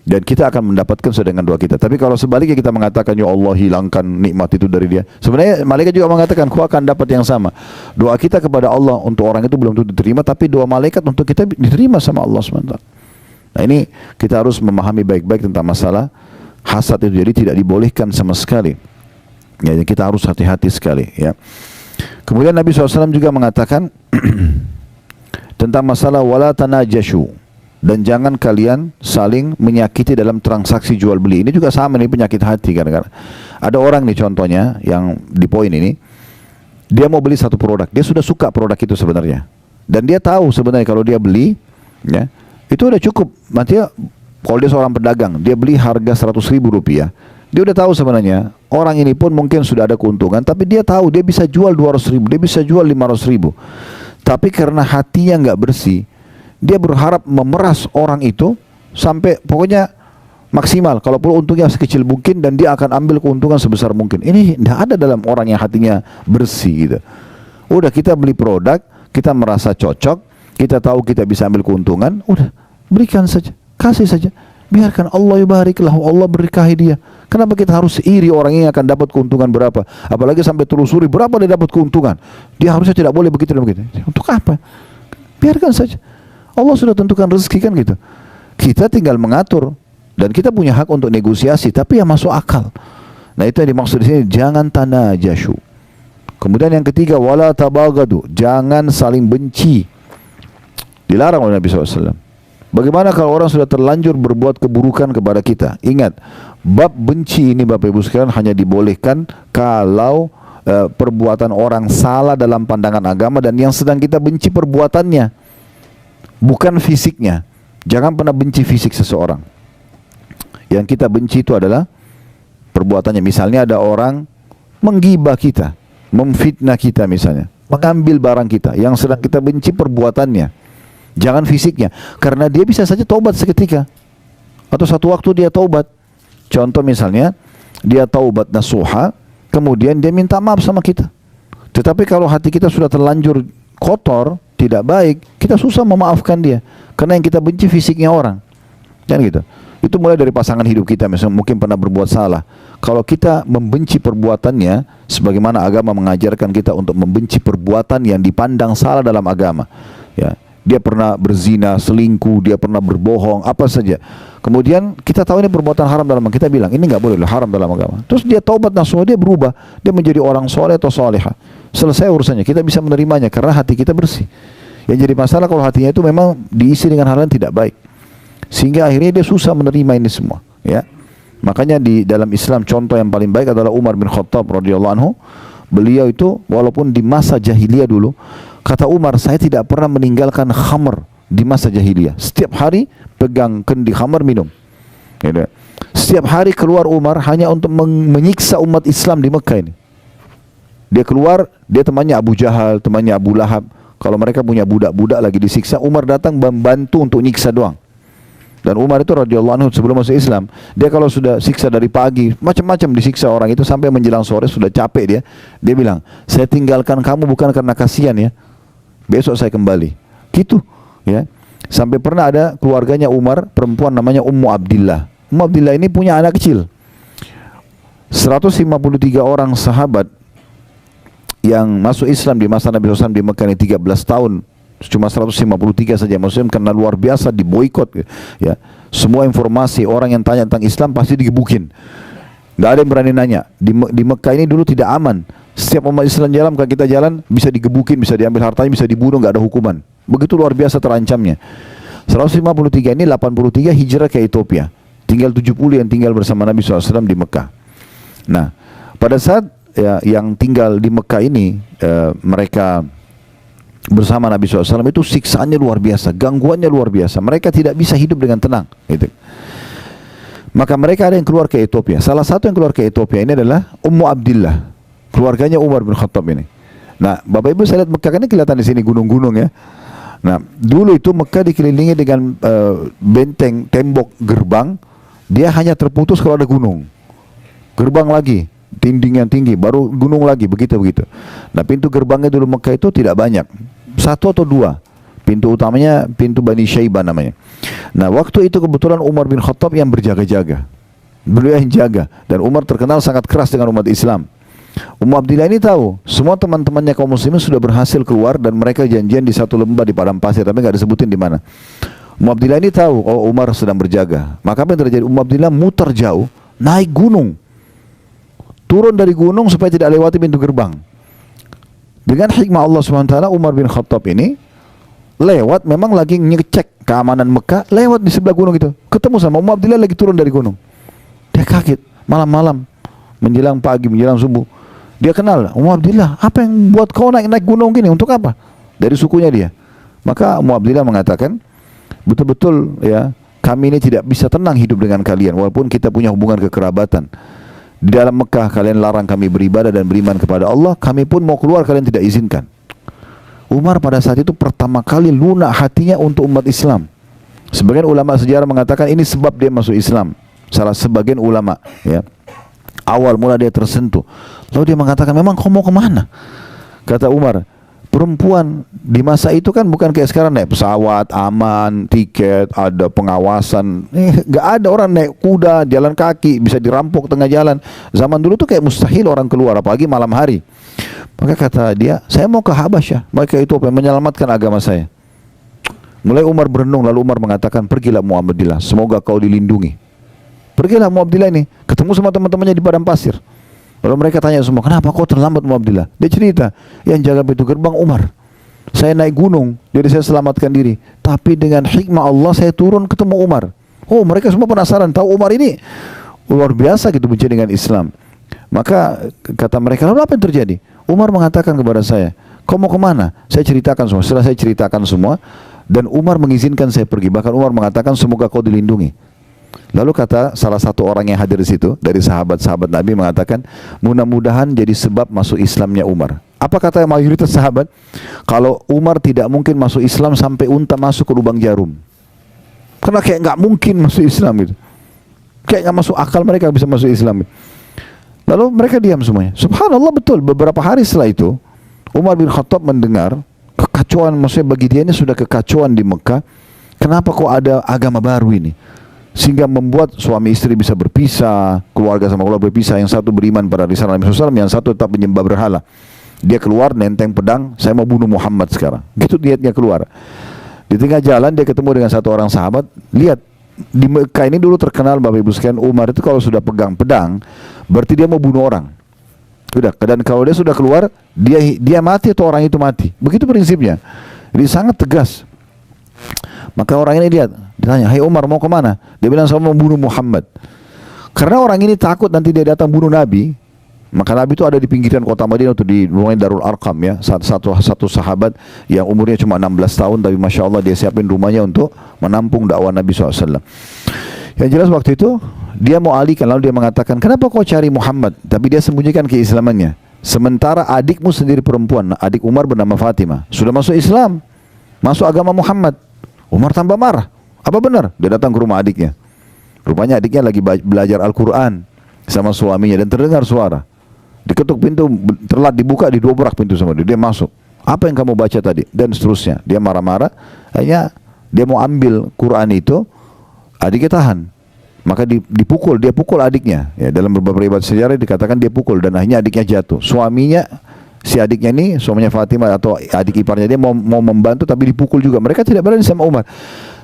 Dan kita akan mendapatkan sesuai dengan doa kita. Tapi kalau sebaliknya kita mengatakan, ya Allah hilangkan nikmat itu dari dia, sebenarnya malaikat juga mengatakan, kau akan dapat yang sama. Doa kita kepada Allah untuk orang itu belum tentu diterima, tapi doa malaikat untuk kita diterima sama Allah SWT. Nah ini kita harus memahami baik-baik tentang masalah hasad itu. Jadi tidak dibolehkan sama sekali. Ya, kita harus hati-hati sekali. Ya. Kemudian Nabi SAW juga mengatakan tentang masalah wala tanajashu, dan jangan kalian saling menyakiti dalam transaksi jual beli. Ini juga sama nih, penyakit hati kadang-kadang. Ada orang nih contohnya yang di poin ini, dia mau beli satu produk, dia sudah suka produk itu sebenarnya, dan dia tahu sebenarnya kalau dia beli, ya itu udah cukup. Nanti kalau dia seorang pedagang, dia beli harga 100.000 rupiah, dia udah tahu sebenarnya orang ini pun mungkin sudah ada keuntungan, tapi dia tahu dia bisa jual 200.000, dia bisa jual 500.000. Tapi karena hatinya nggak bersih, dia berharap memeras orang itu sampai pokoknya maksimal. Kalau perlu untungnya sekecil mungkin, dan dia akan ambil keuntungan sebesar mungkin. Ini tidak ada dalam orang yang hatinya bersih gitu. Udah kita beli produk, kita merasa cocok, kita tahu kita bisa ambil keuntungan, udah berikan saja, kasih saja. Biarkan Allah yubarik lahu, Allah berkahi dia. Kenapa kita harus iri orang ini akan dapat keuntungan berapa? Apalagi sampai telusuri berapa dia dapat keuntungan. Dia harusnya tidak boleh begitu dan begitu. Untuk apa? Biarkan saja. Allah sudah tentukan rezeki kan gitu. Kita tinggal mengatur, dan kita punya hak untuk negosiasi, tapi yang masuk akal. Nah itu yang dimaksud di sini, jangan tanajashu. Kemudian yang ketiga, wala tabagadu, jangan saling benci. Dilarang oleh Nabi SAW. Bagaimana kalau orang sudah terlanjur berbuat keburukan kepada kita? Ingat, bab benci ini Bapak Ibu sekalian hanya dibolehkan kalau perbuatan orang salah dalam pandangan agama, dan yang sedang kita benci perbuatannya, bukan fisiknya. Jangan pernah benci fisik seseorang. Yang kita benci itu adalah perbuatannya. Misalnya ada orang menggibah kita, memfitnah kita misalnya, mengambil barang kita, yang sedang kita benci perbuatannya, jangan fisiknya. Karena dia bisa saja taubat seketika, atau satu waktu dia taubat. Contoh misalnya, dia taubat nasuha, kemudian dia minta maaf sama kita. Tetapi kalau hati kita sudah terlanjur kotor, tidak baik, kita susah memaafkan dia, karena yang kita benci fisiknya orang, kan gitu. Itu mulai dari pasangan hidup kita, misalnya mungkin pernah berbuat salah. Kalau kita membenci perbuatannya, sebagaimana agama mengajarkan kita untuk membenci perbuatan yang dipandang salah dalam agama, ya, dia pernah berzina, selingkuh, dia pernah berbohong, apa saja. Kemudian kita tahu ini perbuatan haram dalam agama, kita bilang ini nggak boleh, haram dalam agama. Terus dia taubat nasuha, dia berubah, dia menjadi orang soleh atau soleha. Selesai urusannya, kita bisa menerimanya karena hati kita bersih. Yang jadi masalah kalau hatinya itu memang diisi dengan hal yang tidak baik, sehingga akhirnya dia susah menerima ini semua. Ya, makanya di dalam Islam contoh yang paling baik adalah Umar bin Khattab radhiyallahu anhu. Beliau itu walaupun di masa jahiliyah dulu, kata Umar, saya tidak pernah meninggalkan khamr di masa jahiliyah. Setiap hari pegang kendi khamr minum. Gitu. Setiap hari keluar Umar hanya untuk menyiksa umat Islam di Mekah ini. Dia keluar, dia temannya Abu Jahal, temannya Abu Lahab. Kalau mereka punya budak-budak lagi disiksa, Umar datang membantu untuk nyiksa doang. Dan Umar itu radhiyallahu anhu sebelum masuk Islam, dia kalau sudah siksa dari pagi, macam-macam disiksa orang itu sampai menjelang sore, sudah capek dia. Dia bilang, saya tinggalkan kamu bukan karena kasihan ya, besok saya kembali. Gitu, ya. Sampai pernah ada keluarganya Umar, perempuan namanya Ummu Abdillah. Ummu Abdillah ini punya anak kecil. 153 orang sahabat yang masuk Islam di masa Nabi SAW di Mekah ini 13 tahun, cuma 153 saja Muslim, karena luar biasa diboikot, ya. Semua informasi orang yang tanya tentang Islam pasti digebukin. Nggak ada yang berani nanya. Di Mekah ini dulu tidak aman. Setiap umat Islam jalan, kalau kita jalan bisa digebukin, bisa diambil hartanya, bisa dibunuh, nggak ada hukuman. Begitu luar biasa terancamnya. 153 ini 83 hijrah ke Ethiopia. Tinggal 70 yang tinggal bersama Nabi SAW di Mekah. Nah, pada saat yang tinggal di Mekah ini, mereka bersama Nabi SAW itu siksaannya luar biasa, gangguannya luar biasa. Mereka tidak bisa hidup dengan tenang. Gitu. Maka mereka ada yang keluar ke Ethiopia. Salah satu yang keluar ke Ethiopia ini adalah Ummu Abdillah, keluarganya Umar bin Khattab ini. Nah, Bapak Ibu saya lihat Mekah ini kelihatan di sini gunung-gunung ya. Nah, dulu itu Mekah dikelilingi dengan benteng, tembok, gerbang. Dia hanya terputus kalau ada gunung. Gerbang lagi, dinding yang tinggi, baru gunung lagi, begitu-begitu. Nah, pintu gerbangnya dulu Mekah itu tidak banyak, 1 atau 2. Pintu utamanya pintu Bani Syaibah namanya. Nah, waktu itu kebetulan Umar bin Khattab yang berjaga-jaga. Beliau yang jaga. Dan Umar terkenal sangat keras dengan umat Islam. Ummu Abdillah ini tahu semua teman-temannya kaum muslimin sudah berhasil keluar dan mereka janjian di satu lembah di padang pasir, tapi nggak disebutin di mana. Ummu Abdillah ini tahu, oh Umar sedang berjaga. Maka apa yang terjadi? Ummu Abdillah muter jauh, naik gunung, turun dari gunung supaya tidak lewati pintu gerbang. Dengan hikmah Allah SWT, Umar bin Khattab ini lewat, memang lagi ngecek keamanan Mekah, lewat di sebelah gunung itu, ketemu sama Ummu Abdillah lagi turun dari gunung. Dia kaget, malam-malam menjelang pagi, menjelang subuh, dia kenal, Ummu Abdillah, apa yang buat kau naik gunung gini, untuk apa? Dari sukunya dia. Maka Ummu Abdillah mengatakan, betul-betul ya, kami ini tidak bisa tenang hidup dengan kalian, walaupun kita punya hubungan kekerabatan. Di dalam Mekah kalian larang kami beribadah dan beriman kepada Allah, kami pun mau keluar kalian tidak izinkan. Umar pada saat itu pertama kali lunak hatinya untuk umat Islam. Sebagian ulama sejarah mengatakan ini sebab dia masuk Islam. Salah sebagian ulama ya. Awal mula dia tersentuh. Lalu dia mengatakan, memang kau mau kemana? Kata Umar, perempuan di masa itu kan bukan kayak sekarang naik pesawat, aman, tiket, ada pengawasan. Gak ada orang naik kuda, jalan kaki, bisa dirampok tengah jalan. Zaman dulu tuh kayak mustahil orang keluar, apalagi malam hari. Maka kata dia, saya mau ke Habasyah, mau ke Ethiopia, menyelamatkan agama saya. Mulai Umar berenung, lalu Umar mengatakan, pergilah Muhammadillah, semoga kau dilindungi. Pergilah Ummu Abdillah ini, ketemu sama teman-temannya di padang pasir. Lalu mereka tanya semua, kenapa kau terlambat Ummu Abdillah? Dia cerita, yang jaga pintu gerbang Umar. Saya naik gunung, jadi saya selamatkan diri. Tapi dengan hikmah Allah saya turun ketemu Umar. Oh, mereka semua penasaran, tahu Umar ini luar biasa gitu benci dengan Islam. Maka kata mereka, lalu apa yang terjadi? Umar mengatakan kepada saya, kau mau kemana? Saya ceritakan semua. Setelah saya ceritakan semua, dan Umar mengizinkan saya pergi. Bahkan Umar mengatakan, semoga kau dilindungi. Lalu kata salah satu orang yang hadir di situ dari sahabat-sahabat Nabi mengatakan, mudah-mudahan jadi sebab masuk Islamnya Umar. Apa kata mayoritas sahabat? Kalau Umar tidak mungkin masuk Islam sampai unta masuk ke lubang jarum. Karena kayak nggak mungkin masuk Islam itu. Kayak nggak masuk akal mereka bisa masuk Islam. Lalu mereka diam semuanya. Subhanallah, betul. Beberapa hari setelah itu, Umar bin Khattab mendengar kekacauan, maksudnya bagi dia ini sudah kekacauan di Mekah. Kenapa kok ada agama baru ini? Sehingga membuat suami istri bisa berpisah, keluarga sama keluarga berpisah. Yang satu beriman pada risalah Nabi SAW, yang satu tetap menyembah berhala. Dia keluar nenteng pedang, saya mau bunuh Muhammad sekarang. Gitu niatnya keluar. Di tengah jalan dia ketemu dengan satu orang sahabat. Lihat, di Mekah ini dulu terkenal Bapak Ibu sekalian, Umar itu kalau sudah pegang pedang, berarti dia mau bunuh orang. Sudah, dan kalau dia sudah keluar, dia mati atau orang itu mati. Begitu prinsipnya. Jadi sangat tegas. Maka orang ini lihat, ditanya, hai Umar mau kemana? Dia bilang, saya mau bunuh Muhammad. Karena orang ini takut nanti dia datang bunuh Nabi. Maka Nabi itu ada di pinggiran kota Madinah, itu di rumahnya Darul Arqam ya. Satu sahabat yang umurnya cuma 16 tahun, tapi Masya Allah dia siapin rumahnya untuk menampung dakwah Nabi SAW. Yang jelas waktu itu dia mau alihkan, lalu dia mengatakan, kenapa kau cari Muhammad? Tapi dia sembunyikan keislamannya. Sementara adikmu sendiri perempuan, adik Umar bernama Fatimah, sudah masuk Islam, masuk agama Muhammad. Umar tambah marah. Apa benar? Dia datang ke rumah adiknya. Rupanya adiknya lagi belajar Al-Quran sama suaminya dan terdengar suara. Diketuk pintu, terlat dibuka, didobrak pintu sama dia. Dia masuk. Apa yang kamu baca tadi? Dan seterusnya. Dia marah-marah. Akhirnya dia mau ambil Quran itu, adiknya tahan. Maka dipukul, dia pukul adiknya. Ya, dalam beberapa riwayat sejarah dikatakan dia pukul dan akhirnya adiknya jatuh. Suaminya, si adiknya ini, suaminya Fatimah atau adik iparnya dia mau membantu tapi dipukul juga. Mereka tidak berani sama Umar.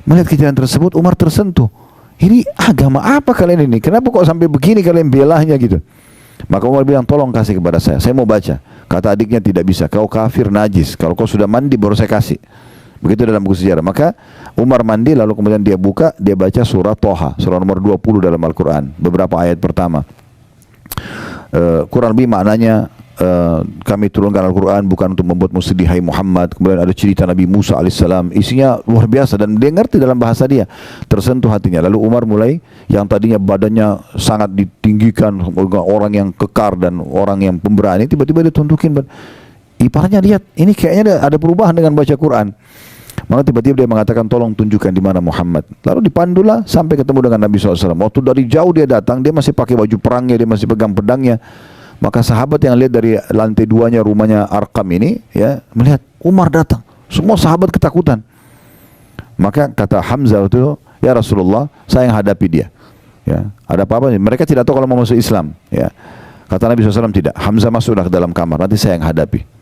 Melihat kejadian tersebut, Umar tersentuh. Ini agama apa kalian ini? Kenapa kok sampai begini kalian belahnya gitu? Maka Umar bilang, tolong kasih kepada saya mau baca. Kata adiknya, tidak bisa, kau kafir najis. Kalau kau sudah mandi baru saya kasih. Begitu dalam buku sejarah. Maka Umar mandi lalu kemudian dia buka, dia baca surah Toha, surah nomor 20 dalam Al-Quran, beberapa ayat pertama. Kurang lebih maknanya, kami turunkan Al-Quran bukan untuk membuatmu sedih hai Muhammad. Kemudian ada cerita Nabi Musa alaihissalam, isinya luar biasa dan dia ngerti dalam bahasa dia, tersentuh hatinya. Lalu Umar mulai, yang tadinya badannya sangat ditinggikan, orang yang kekar dan orang yang pemberani, tiba-tiba dia tunjukin iparnya, lihat ini kayaknya ada perubahan dengan baca Quran. Maka tiba-tiba dia mengatakan, tolong tunjukkan di mana Muhammad. Lalu dipandulah sampai ketemu dengan Nabi SAW. Waktu dari jauh dia datang, dia masih pakai baju perangnya, dia masih pegang pedangnya. Maka sahabat yang lihat dari lantai 2-nya rumahnya Arqam ini, ya, melihat Umar datang. Semua sahabat ketakutan. Maka kata Hamzah itu, ya Rasulullah, saya yang hadapi dia. Ya, ada apa-apa? Mereka tidak tahu kalau mau masuk Islam. Ya, kata Nabi SAW tidak. Hamzah masuklah ke dalam kamar. Nanti saya yang hadapi.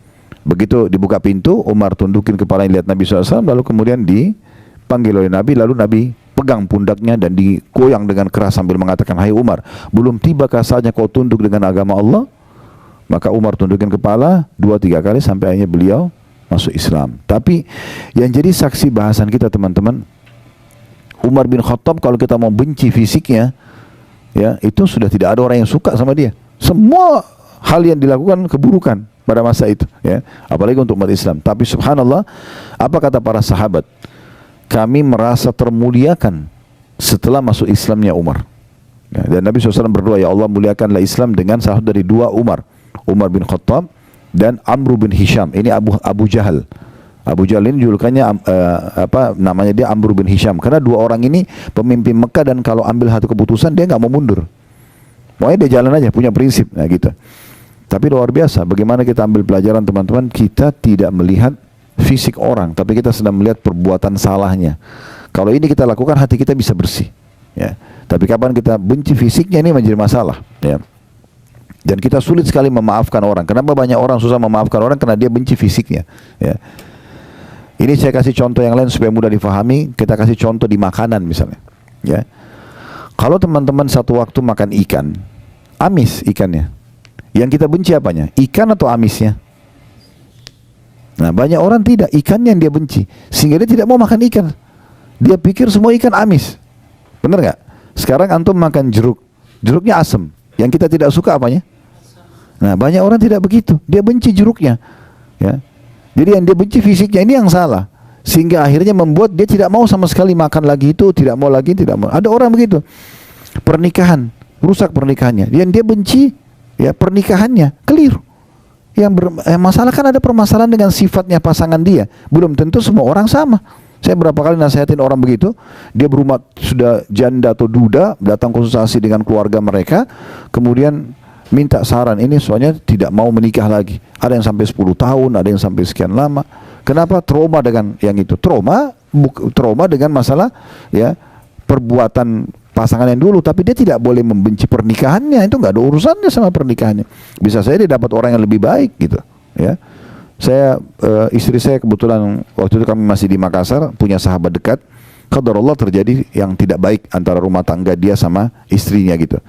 Begitu dibuka pintu, Umar tundukin kepala yang lihat Nabi SAW, lalu kemudian dipanggil oleh Nabi, lalu Nabi pegang pundaknya dan digoyang dengan keras sambil mengatakan, hai Umar, belum tibakah saatnya kau tunduk dengan agama Allah? Maka Umar tundukin kepala 2-3 kali sampai akhirnya beliau masuk Islam. Tapi yang jadi saksi bahasan kita teman-teman, Umar bin Khattab kalau kita mau benci fisiknya, ya, itu sudah tidak ada orang yang suka sama dia. Semua hal yang dilakukan keburukan pada masa itu, ya, apalagi untuk umat Islam. Tapi subhanallah, apa kata para sahabat? Kami merasa termuliakan setelah masuk Islamnya Umar. Ya, dan Nabi SAW berdoa, ya Allah muliakanlah Islam dengan salah satu dari 2 Umar, Umar bin Khattab dan Amr bin Hisham. Ini Abu Jahal. Abu Jahal ini julukannya namanya dia Amr bin Hisham, karena 2 orang ini pemimpin Mekah dan kalau ambil satu keputusan dia nggak mau mundur. Pokoknya dia jalan aja, punya prinsip. Nah gitu. Tapi luar biasa, bagaimana kita ambil pelajaran teman-teman, kita tidak melihat fisik orang, tapi kita sedang melihat perbuatan salahnya. Kalau ini kita lakukan, hati kita bisa bersih. Ya. Tapi kapan kita benci fisiknya, ini menjadi masalah. Ya. Dan kita sulit sekali memaafkan orang. Kenapa banyak orang susah memaafkan orang? Karena dia benci fisiknya. Ya. Ini saya kasih contoh yang lain supaya mudah difahami. Kita kasih contoh di makanan misalnya. Ya. Kalau teman-teman satu waktu makan ikan, amis ikannya. Yang kita benci apanya? Ikan atau amisnya? Nah, banyak orang tidak, ikannya yang dia benci, sehingga dia tidak mau makan ikan. Dia pikir semua ikan amis. Benar nggak? Sekarang antum makan jeruk, jeruknya asam. Yang kita tidak suka apanya? Nah, banyak orang tidak begitu. Dia benci jeruknya. Ya. Jadi yang dia benci fisiknya ini yang salah, sehingga akhirnya membuat dia tidak mau sama sekali makan lagi itu, tidak mau lagi, tidak mau. Ada orang begitu. Pernikahan, rusak pernikahannya. Yang dia benci, ya pernikahannya keliru. Masalah kan ada permasalahan dengan sifatnya pasangan dia. Belum tentu semua orang sama. Saya berapa kali nasihatin orang begitu, dia berumah sudah janda atau duda, datang konsultasi dengan keluarga mereka, kemudian minta saran, ini soalnya tidak mau menikah lagi. Ada yang sampai 10 tahun, ada yang sampai sekian lama. Kenapa? Trauma dengan yang itu. Trauma dengan masalah, ya, perbuatan pasangan yang dulu, tapi dia tidak boleh membenci pernikahannya. Itu nggak ada urusannya sama pernikahannya. Bisa saja dia dapat orang yang lebih baik gitu, ya. Saya istri saya kebetulan waktu itu kami masih di Makassar, punya sahabat dekat. Qadarullah terjadi yang tidak baik antara rumah tangga dia sama istrinya gitu.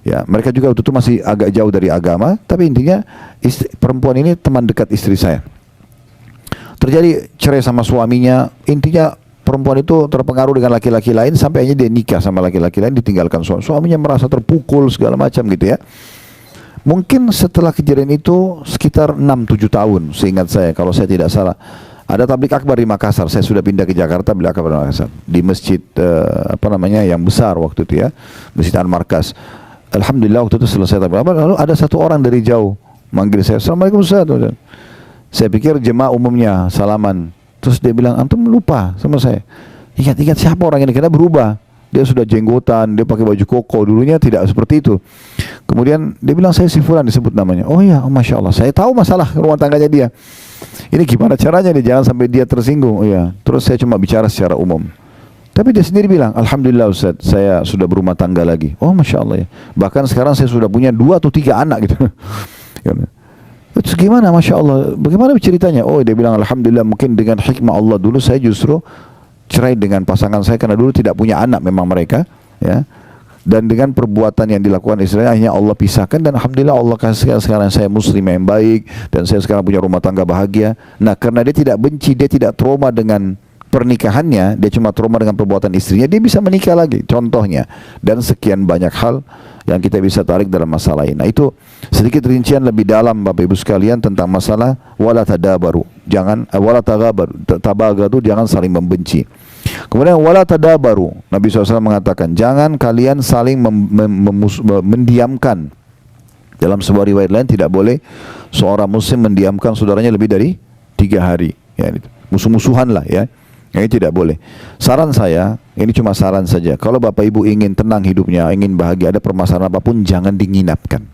Ya, mereka juga waktu itu masih agak jauh dari agama, tapi intinya perempuan ini teman dekat istri saya. Terjadi cerai sama suaminya, intinya perempuan itu terpengaruh dengan laki-laki lain sampai akhirnya dia nikah sama laki-laki lain, ditinggalkan suaminya, merasa terpukul segala macam gitu ya. Mungkin setelah kejadian itu sekitar 6-7 tahun, seingat saya kalau saya tidak salah, ada tablik akbar di Makassar. Saya sudah pindah ke Jakarta, tablik akbar di Makassar di masjid yang besar waktu itu ya, Masjid Al-Markas. Alhamdulillah waktu itu selesai tablik akbar, lalu ada satu orang dari jauh manggil saya, Assalamualaikum Ustaz. Saya pikir jemaah umumnya salaman. Terus dia bilang, antum lupa sama saya. Ingat-ingat siapa orang ini, karena berubah. Dia sudah jenggotan, dia pakai baju koko, dulunya tidak seperti itu. Kemudian dia bilang, saya si Fulan, disebut namanya. Oh iya, oh, Masya Allah, saya tahu masalah rumah tangganya dia. Ini gimana caranya dia, jangan sampai dia tersinggung. Oh iya. Terus saya cuma bicara secara umum. Tapi dia sendiri bilang, Alhamdulillah Ustaz, saya sudah berumah tangga lagi. Oh Masya Allah ya. Bahkan sekarang saya sudah punya 2 atau 3 anak gitu. Terus gimana, Masya Allah, bagaimana ceritanya? Oh dia bilang, Alhamdulillah, mungkin dengan hikmah Allah dulu saya justru cerai dengan pasangan saya karena dulu tidak punya anak memang mereka, ya. Dan dengan perbuatan yang dilakukan istrinya akhirnya Allah pisahkan, dan alhamdulillah Allah kasih sekarang saya muslim yang baik, dan saya sekarang punya rumah tangga bahagia. Nah, karena dia tidak benci, dia tidak trauma dengan pernikahannya, dia cuma trauma dengan perbuatan istrinya, dia bisa menikah lagi contohnya. Dan sekian banyak hal yang kita bisa tarik dalam masalah ini. Nah, itu sedikit rincian lebih dalam Bapak Ibu sekalian tentang masalah wala tadabaru. Jangan wala tabagadu, jangan saling membenci. Kemudian wala tadabaru, Nabi SAW mengatakan jangan kalian saling mendiamkan. Dalam sebuah riwayat lain tidak boleh seorang muslim mendiamkan saudaranya lebih dari 3 hari. Ya, musuh-musuhan lah ya. Ini tidak boleh. Saran saya, ini cuma saran saja. Kalau Bapak Ibu ingin tenang hidupnya, ingin bahagia, ada permasalahan apapun, jangan dinginapkan.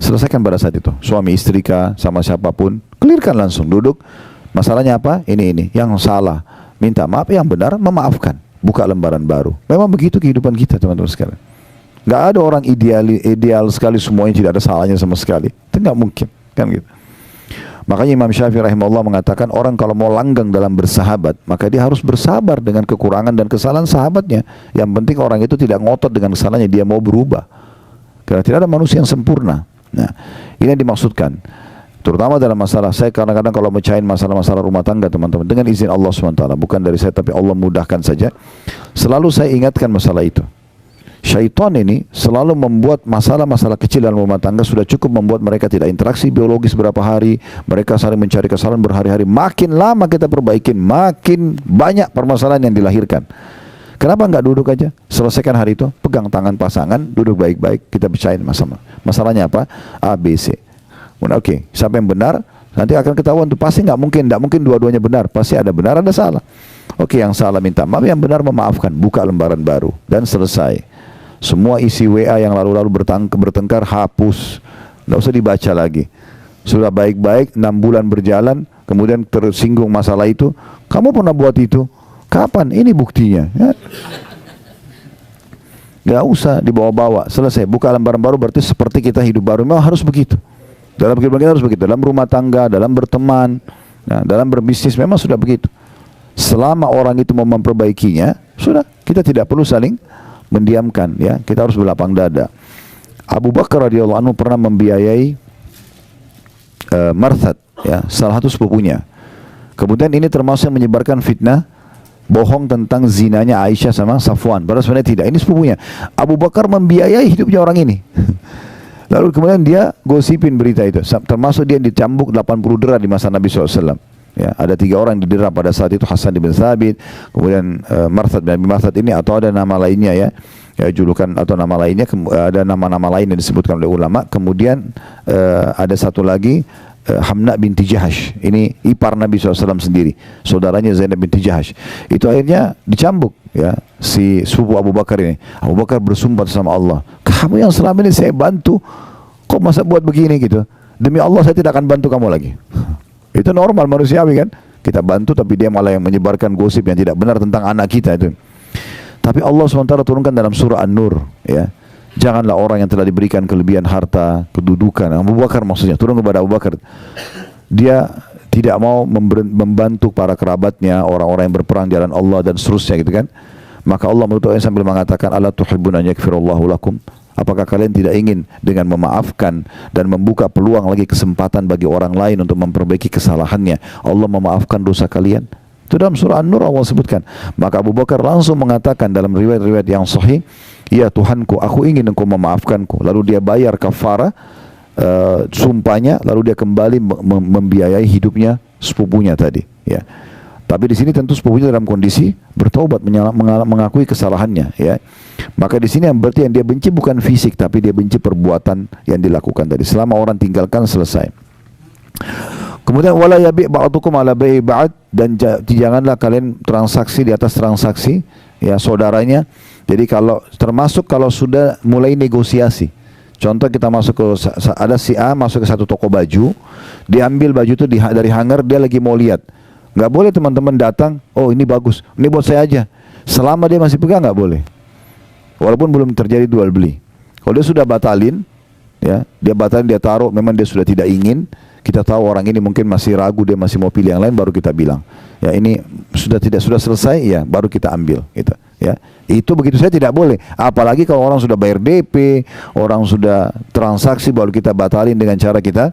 Selesaikan pada saat itu. Suami istri kah, sama siapapun, clearkan langsung. Duduk. Masalahnya apa? Ini. Yang salah, minta maaf. Yang benar, memaafkan. Buka lembaran baru. Memang begitu kehidupan kita, teman-teman sekalian. Gak ada orang ideal sekali, semuanya tidak ada salahnya sama sekali. Itu gak mungkin, kan gitu. Makanya Imam Syafi'i rahimahullah mengatakan orang kalau mau langgeng dalam bersahabat, maka dia harus bersabar dengan kekurangan dan kesalahan sahabatnya. Yang penting orang itu tidak ngotot dengan kesalahannya, dia mau berubah. Karena tidak ada manusia yang sempurna. Nah, ini yang dimaksudkan. Terutama dalam masalah, saya kadang-kadang kalau mecahin masalah-masalah rumah tangga teman-teman, dengan izin Allah SWT, bukan dari saya tapi Allah mudahkan saja, selalu saya ingatkan masalah itu. Syaitan ini selalu membuat masalah-masalah kecil dalam rumah tangga sudah cukup membuat mereka tidak interaksi biologis berapa hari, mereka saling mencari kesalahan berhari-hari. Makin lama kita perbaikin, makin banyak permasalahan yang dilahirkan. Kenapa nggak duduk aja, selesaikan hari itu, pegang tangan pasangan, duduk baik-baik, kita bicarain masalahnya apa, A, B, C. Oke, siapa yang benar, nanti akan ketahuan tuh, pasti nggak mungkin dua-duanya benar, pasti ada benar, ada salah. Oke, yang salah minta maaf, yang benar memaafkan, buka lembaran baru, dan selesai. Semua isi WA yang lalu-lalu bertengkar hapus, tidak usah dibaca lagi. Sudah baik-baik, 6 bulan berjalan, kemudian tersinggung masalah itu. Kamu pernah buat itu? Kapan? Ini buktinya. Ya. Gak usah dibawa-bawa, selesai. Buka lembaran baru, berarti seperti kita hidup baru. Memang harus begitu. Dalam kehidupan kita harus begitu. Dalam rumah tangga, dalam berteman, nah, dalam berbisnis memang sudah begitu. Selama orang itu mau memperbaikinya, sudah, kita tidak perlu saling mendiamkan, ya, kita harus berlapang dada. Abu Bakar radhiyallahu anhu pernah membiayai Marthad, ya, salah satu sepupunya. Kemudian ini termasuk yang menyebarkan fitnah bohong tentang zinanya Aisyah sama Safwan. Padahal sebenarnya tidak, ini sepupunya. Abu Bakar membiayai hidupnya orang ini. Lalu kemudian dia gosipin berita itu, termasuk dia dicambuk 80 dera di masa Nabi SAW. Ya, ada 3 orang yang didera pada saat itu, Hasan bin Thabit, kemudian Marthad bin Abi Marthad ini, atau ada nama lainnya ya, julukan atau nama lainnya, ada nama-nama lain yang disebutkan oleh ulama. Kemudian ada satu lagi, Hamna binti Jahash, ini ipar Nabi SAW sendiri, saudaranya Zainab binti Jahash. Itu akhirnya dicambuk, ya, si sepupu Abu Bakar ini. Abu Bakar bersumpah sama Allah, kamu yang selama ini saya bantu, kok masa buat begini gitu? Demi Allah saya tidak akan bantu kamu lagi. Itu normal manusiawi kan? Kita bantu tapi dia malah yang menyebarkan gosip yang tidak benar tentang anak kita itu. Tapi Allah SWT turunkan dalam surah An-Nur, ya. Janganlah orang yang telah diberikan kelebihan harta, kedudukan. Abu Bakar maksudnya, turun kepada Abu Bakar. Dia tidak mau membantu para kerabatnya, orang-orang yang berperang di jalan Allah dan seterusnya gitu kan. Maka Allah menutup sambil mengatakan, "Ala tuhibbuna an yaghfirallahu lakum?" Apakah kalian tidak ingin dengan memaafkan dan membuka peluang lagi kesempatan bagi orang lain untuk memperbaiki kesalahannya, Allah memaafkan dosa kalian? Itu dalam surah An-Nur Allah sebutkan. Maka Abu Bakar langsung mengatakan dalam riwayat-riwayat yang sahih, "Ya Tuhanku, aku ingin engkau memaafkanku." Lalu dia bayar kafarah sumpahnya, lalu dia kembali membiayai hidupnya sepupunya tadi, ya. Tapi di sini tentu sepupunya dalam kondisi bertobat, mengakui kesalahannya, ya. Maka di sini yang berarti yang dia benci bukan fisik, tapi dia benci perbuatan yang dilakukan tadi. Selama orang tinggalkan, selesai. Kemudian wala yabi' ba'dukum ala bai'i ba'd, dan janganlah kalian transaksi di atas transaksi, ya, saudaranya. Jadi kalau termasuk kalau sudah mulai negosiasi. Contoh kita masuk ke, ada si A masuk ke satu toko baju, dia ambil baju itu dari hanger, dia lagi mau lihat. Nggak boleh teman-teman datang, oh ini bagus, ini buat saya aja. Selama dia masih pegang nggak boleh. Walaupun belum terjadi jual beli. Kalau dia sudah batalin, ya, dia batalin, dia taruh, memang dia sudah tidak ingin. Kita tahu orang ini mungkin masih ragu, dia masih mau pilih yang lain, baru kita bilang, ya ini sudah selesai, ya baru kita ambil, gitu. Ya, itu begitu saya tidak boleh. Apalagi kalau orang sudah bayar DP, orang sudah transaksi baru kita batalin dengan cara kita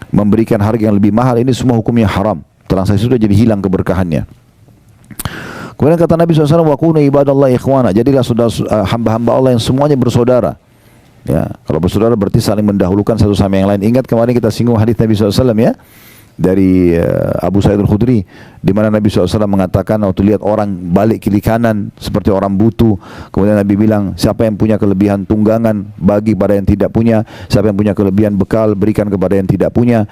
memberikan harga yang lebih mahal. Ini semua hukumnya haram. Transaksi sudah jadi hilang keberkahannya. Kemudian kata Nabi SAW, wa kunu ibadallah ikhwana. Jadilah hamba-hamba Allah yang semuanya bersaudara. Ya, kalau bersaudara berarti saling mendahulukan satu sama yang lain. Ingat kemarin kita singgung hadis Nabi SAW ya, dari Abu Sa'id Al-Khudri, di mana Nabi SAW mengatakan waktu lihat orang balik kiri kanan seperti orang butuh, kemudian Nabi bilang, siapa yang punya kelebihan tunggangan bagi pada yang tidak punya, siapa yang punya kelebihan bekal berikan kepada yang tidak punya.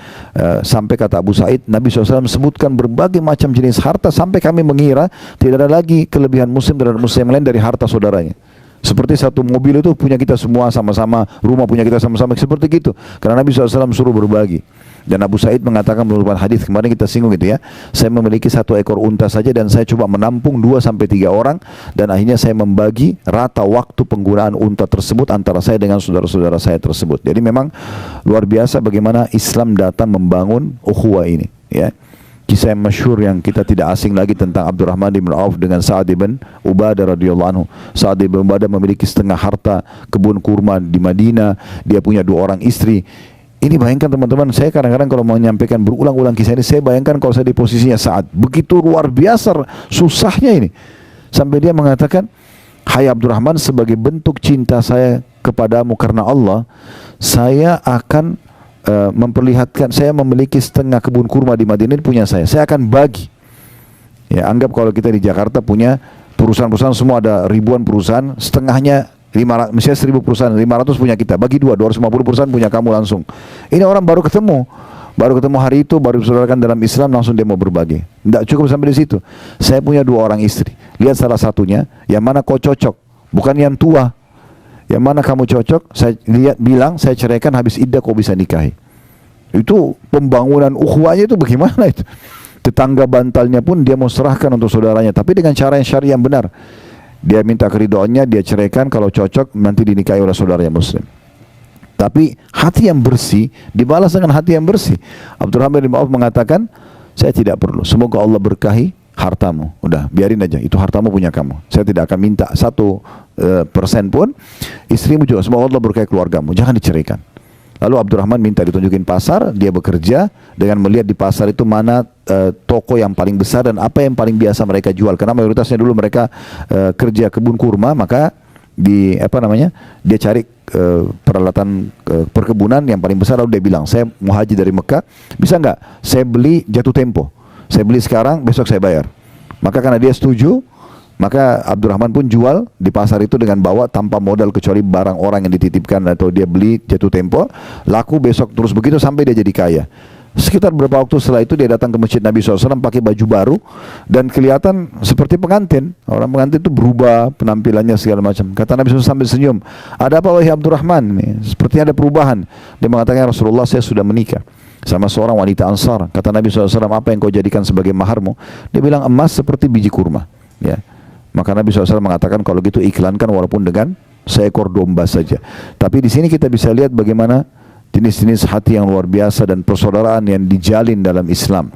Sampai kata Abu Sa'id, Nabi SAW sebutkan berbagai macam jenis harta sampai kami mengira tidak ada lagi kelebihan muslim terhadap muslim lain dari harta saudaranya. Seperti satu mobil itu punya kita semua sama-sama, rumah punya kita sama-sama, seperti gitu. Karena Nabi SAW suruh berbagi. Dan Abu Sa'id mengatakan menurut hadis kemarin kita singgung gitu ya, saya memiliki 1 ekor unta saja dan saya coba menampung 2-3 orang, dan akhirnya saya membagi rata waktu penggunaan unta tersebut antara saya dengan saudara-saudara saya tersebut. Jadi memang luar biasa bagaimana Islam datang membangun ukhuwah ini ya. Kisah yang masyhur yang kita tidak asing lagi tentang Abdurrahman bin Auf dengan Sa'ad bin Ubadah radhiyallahu anhu. Sa'ad bin Ubadah memiliki setengah harta kebun kurma di Madinah, dia punya 2 orang istri. Ini bayangkan teman-teman, saya kadang-kadang kalau mau menyampaikan berulang-ulang kisah ini, saya bayangkan kalau saya di posisinya Sa'ad, begitu luar biasa susahnya ini. Sampai dia mengatakan, hai Abdurrahman, sebagai bentuk cinta saya kepadamu karena Allah, saya akan memperlihatkan, saya memiliki setengah kebun kurma di Madinah, punya saya akan bagi. Ya, anggap kalau kita di Jakarta punya perusahaan-perusahaan, semua ada ribuan perusahaan, setengahnya 500, misalnya 1000 perusahaan, 500 punya kita, bagi 250 perusahaan punya kamu langsung. Ini orang baru ketemu hari itu, baru disaudarakan dalam Islam, langsung dia mau berbagi. Tidak cukup sampai di situ. Saya punya 2 orang istri, lihat salah satunya, yang mana kau cocok, bukan yang tua. Yang mana kamu cocok, saya lihat, bilang saya ceraikan, habis iddah kau bisa nikahi. Itu pembangunan ukhuwahnya itu bagaimana itu? Tetangga bantalnya pun dia mau serahkan untuk saudaranya, tapi dengan cara yang syariah yang benar. Dia minta keridhoannya, dia ceraikan, kalau cocok nanti dinikahi oleh saudaranya muslim. Tapi hati yang bersih dibalas dengan hati yang bersih. Abdurrahman bin Auf mengatakan, saya tidak perlu, semoga Allah berkahi hartamu, udah biarin aja, itu hartamu punya kamu, saya tidak akan minta 1% pun. Istrimu juga, semoga Allah berkahi keluargamu, jangan diceraikan. Lalu Abdurrahman minta ditunjukin pasar, dia bekerja dengan melihat di pasar itu mana toko yang paling besar dan apa yang paling biasa mereka jual, karena mayoritasnya dulu mereka kerja kebun kurma, maka dia cari peralatan perkebunan yang paling besar. Lalu dia bilang, saya mau haji dari Mekah, bisa nggak saya beli jatuh tempo, saya beli sekarang, besok saya bayar. Maka karena dia setuju, maka Abdurrahman pun jual di pasar itu dengan bawa tanpa modal kecuali barang orang yang dititipkan atau dia beli jatuh tempo, laku besok terus begitu sampai dia jadi kaya. Sekitar beberapa waktu setelah itu dia datang ke masjid Nabi SAW pakai baju baru dan kelihatan seperti pengantin. Orang pengantin itu berubah penampilannya segala macam. Kata Nabi SAW sambil senyum, ada apa wahai Abdurrahman? Sepertinya ada perubahan. Dia mengatakan, Rasulullah, saya sudah menikah sama seorang wanita Ansar. Kata Nabi SAW, apa yang kau jadikan sebagai maharmu? Dia bilang, emas seperti biji kurma. Ya. Maka Nabi SAW mengatakan, kalau gitu iklankan walaupun dengan seekor domba saja. Tapi di sini kita bisa lihat bagaimana jenis-jenis hati yang luar biasa dan persaudaraan yang dijalin dalam Islam.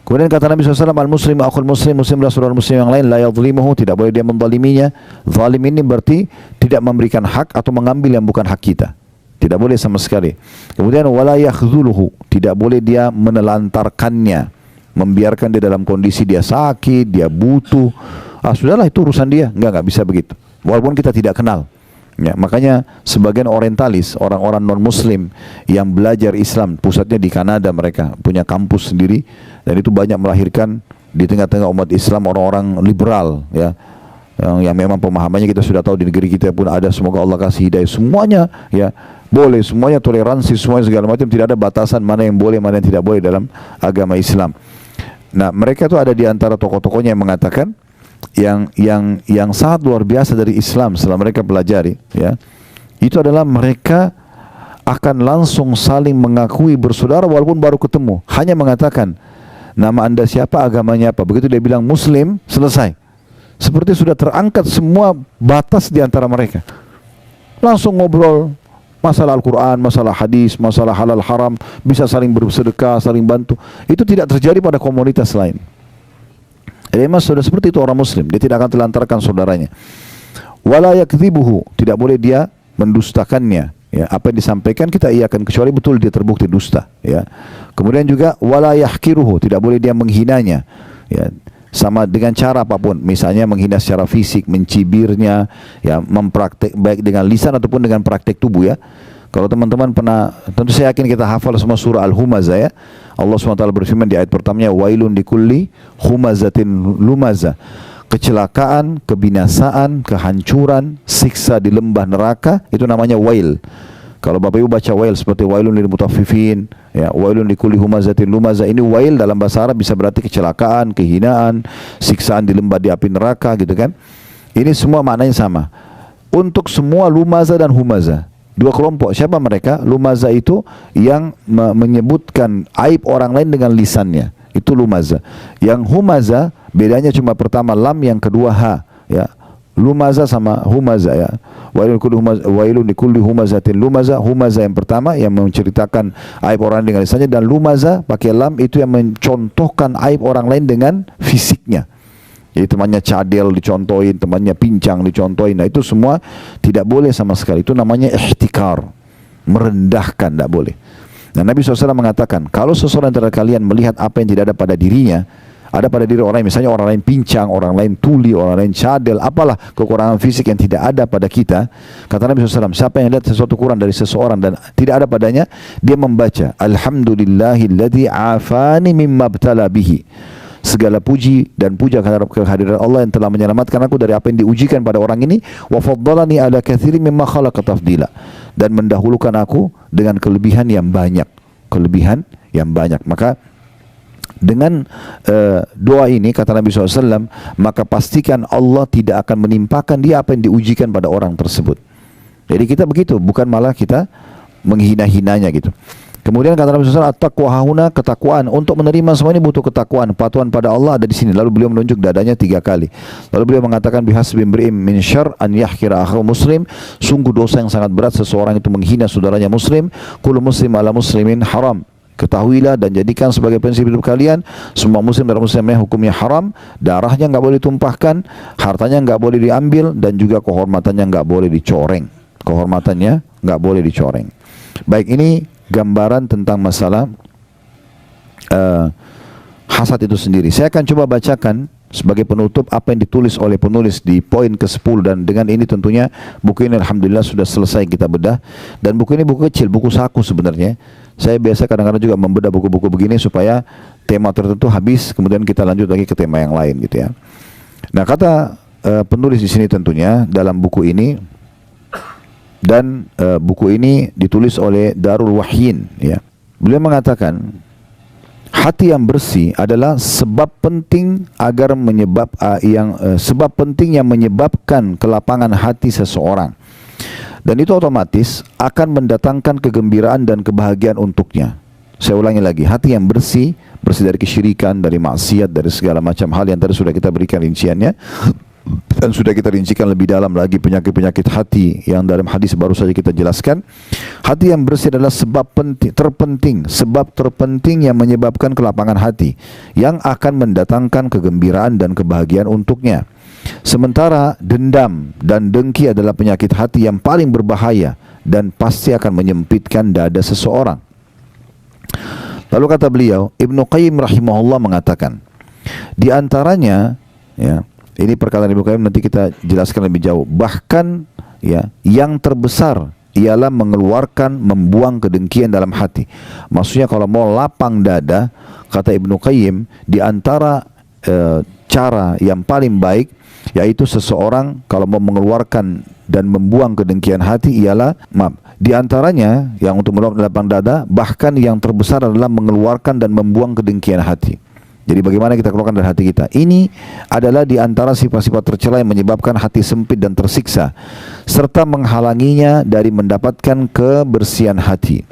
Kemudian kata Nabi SAW, al-muslim akhul muslim, muslim adalah saudara muslim yang lain, la yadhlimuhu, tidak boleh dia menzaliminya. Zalim ini berarti tidak memberikan hak atau mengambil yang bukan hak kita. Tidak boleh sama sekali. Kemudian wala yakhzuluhu, tidak boleh dia menelantarkannya, membiarkan dia dalam kondisi dia sakit, dia butuh. Sudahlah itu urusan dia. Enggak bisa begitu. Walaupun kita tidak kenal. Ya, makanya sebagian orientalis, orang-orang non-muslim yang belajar Islam, pusatnya di Kanada, mereka punya kampus sendiri dan itu banyak melahirkan di tengah-tengah umat Islam orang-orang liberal, ya, yang memang pemahamannya kita sudah tahu di negeri kita pun ada. Semoga Allah kasih hidayah semuanya, ya, boleh semuanya, toleransi semuanya segala macam, tidak ada batasan mana yang boleh mana yang tidak boleh dalam agama Islam. Nah, mereka itu ada di antara tokoh-tokohnya yang mengatakan yang sangat luar biasa dari Islam setelah mereka pelajari, ya, itu adalah mereka akan langsung saling mengakui bersaudara walaupun baru ketemu, hanya mengatakan nama anda siapa, agamanya apa, begitu dia bilang muslim, selesai. Seperti sudah terangkat semua batas di antara mereka, langsung ngobrol masalah Al-Quran, masalah hadis, masalah halal haram, bisa saling bersedekah, saling bantu. Itu tidak terjadi pada komunitas lain. Jadi memang sudah seperti itu orang muslim, dia tidak akan telantarkan saudaranya. Wala yakdzibuhu, tidak boleh dia mendustakannya. Ya, apa yang disampaikan kita iakan kecuali betul dia terbukti dusta. Ya. Kemudian juga wala yahkiruhu, tidak boleh dia menghinanya. Ya. Sama dengan cara apapun, misalnya menghina secara fisik, mencibirnya, ya, mempraktek baik dengan lisan ataupun dengan praktek tubuh ya. Kalau teman-teman pernah, tentu saya yakin kita hafal semua surah Al-Humazah ya. Allah SWT berfirman di ayat pertamanya, wailun likulli humazatin lumazah. Kecelakaan, kebinasaan, kehancuran, siksa di lembah neraka, itu namanya wail. Kalau Bapak Ibu baca wail seperti wailun lil mutaffifin, ya, wailun likulli humazatin lumazah, ini wail dalam bahasa Arab bisa berarti kecelakaan, kehinaan, siksaan di lembah di api neraka gitu kan. Ini semua maknanya sama. Untuk semua lumazah dan humazah, dua kelompok. Siapa mereka? Lumazah itu yang menyebutkan aib orang lain dengan lisannya, itu lumazah. Yang humazah bedanya cuma pertama lam, yang kedua ha, ya. Lumazah sama humazah ya. Wailun likulli humazatin lumazah. Humazah yang pertama yang menceritakan aib orang lain dengan lisannya, dan lumazah pakai lam itu yang mencontohkan aib orang lain dengan fisiknya. Jadi temannya cadel dicontohin, temannya pincang dicontohin. Nah itu semua tidak boleh sama sekali. Itu namanya ihtikar, merendahkan, tidak boleh. Nah Nabi SAW mengatakan, kalau seseorang antara kalian melihat apa yang tidak ada pada dirinya, ada pada diri orang lain, misalnya orang lain pincang, orang lain tuli, orang lain cadel, apalah kekurangan fisik yang tidak ada pada kita, kata Nabi SAW, siapa yang lihat sesuatu kurang dari seseorang dan tidak ada padanya, dia membaca Alhamdulillahilladzi afani mimma btala bihi. Segala puji dan puja kehadiran Allah yang telah menyelamatkan aku dari apa yang diujikan pada orang ini, wa faddalani ala katsirin mimma khalaqa tafdila, dan mendahulukan aku dengan kelebihan yang banyak, kelebihan yang banyak. Maka dengan doa ini kata Nabi SAW, maka pastikan Allah tidak akan menimpakan dia apa yang diujikan pada orang tersebut. Jadi kita begitu, bukan malah kita menghina-hinanya gitu. Kemudian kata Nabi SAW, at-taqwa hahuna, ketakwaan. Untuk menerima semua ini butuh ketakwaan. Patuhan pada Allah ada di sini. Lalu beliau menunjuk dadanya 3 kali. Lalu beliau mengatakan, bihasbi imri'in min syarr an yahkira akhahu muslim. Sungguh dosa yang sangat berat seseorang itu menghina saudaranya muslim. Kullu muslim ala muslimin haram. Ketahuilah dan jadikan sebagai prinsip hidup kalian, semua muslim dan muslimah hukumnya haram, darahnya enggak boleh ditumpahkan, hartanya enggak boleh diambil, dan juga kehormatannya enggak boleh dicoreng. Kehormatannya enggak boleh dicoreng. Baik, ini gambaran tentang masalah hasad itu sendiri. Saya akan coba bacakan sebagai penutup apa yang ditulis oleh penulis di poin ke-10, dan dengan ini tentunya buku ini alhamdulillah sudah selesai kita bedah, dan buku ini buku kecil, buku saku sebenarnya. Saya biasa kadang-kadang juga membedah buku-buku begini supaya tema tertentu habis, kemudian kita lanjut lagi ke tema yang lain gitu ya. Nah, kata penulis di sini tentunya dalam buku ini, dan buku ini ditulis oleh Darul Wahyin ya. Beliau mengatakan, hati yang bersih adalah sebab penting agar sebab penting yang menyebabkan kelapangan hati seseorang. Dan itu otomatis akan mendatangkan kegembiraan dan kebahagiaan untuknya. Saya ulangi lagi, hati yang bersih, bersih dari kesyirikan, dari maksiat, dari segala macam hal yang tadi sudah kita berikan rinciannya, dan sudah kita rincikan lebih dalam lagi penyakit-penyakit hati yang dalam hadis baru saja kita jelaskan. Hati yang bersih adalah sebab terpenting yang menyebabkan kelapangan hati, yang akan mendatangkan kegembiraan dan kebahagiaan untuknya. Sementara dendam dan dengki adalah penyakit hati yang paling berbahaya dan pasti akan menyempitkan dada seseorang. Lalu kata beliau, Ibnu Qayyim rahimahullah mengatakan, di antaranya ya, ini perkataan Ibnu Qayyim nanti kita jelaskan lebih jauh, bahkan ya, yang terbesar ialah membuang kedengkian dalam hati. Maksudnya kalau mau lapang dada, kata Ibnu Qayyim, di antara cara yang paling baik, yaitu seseorang kalau mau mengeluarkan dan membuang kedengkian hati ialah, di antaranya yang untuk meluapkan lapang dada, bahkan yang terbesar adalah mengeluarkan dan membuang kedengkian hati. Jadi bagaimana kita keluarkan dari hati kita? Ini adalah di antara sifat-sifat tercela yang menyebabkan hati sempit dan tersiksa, serta menghalanginya dari mendapatkan kebersihan hati.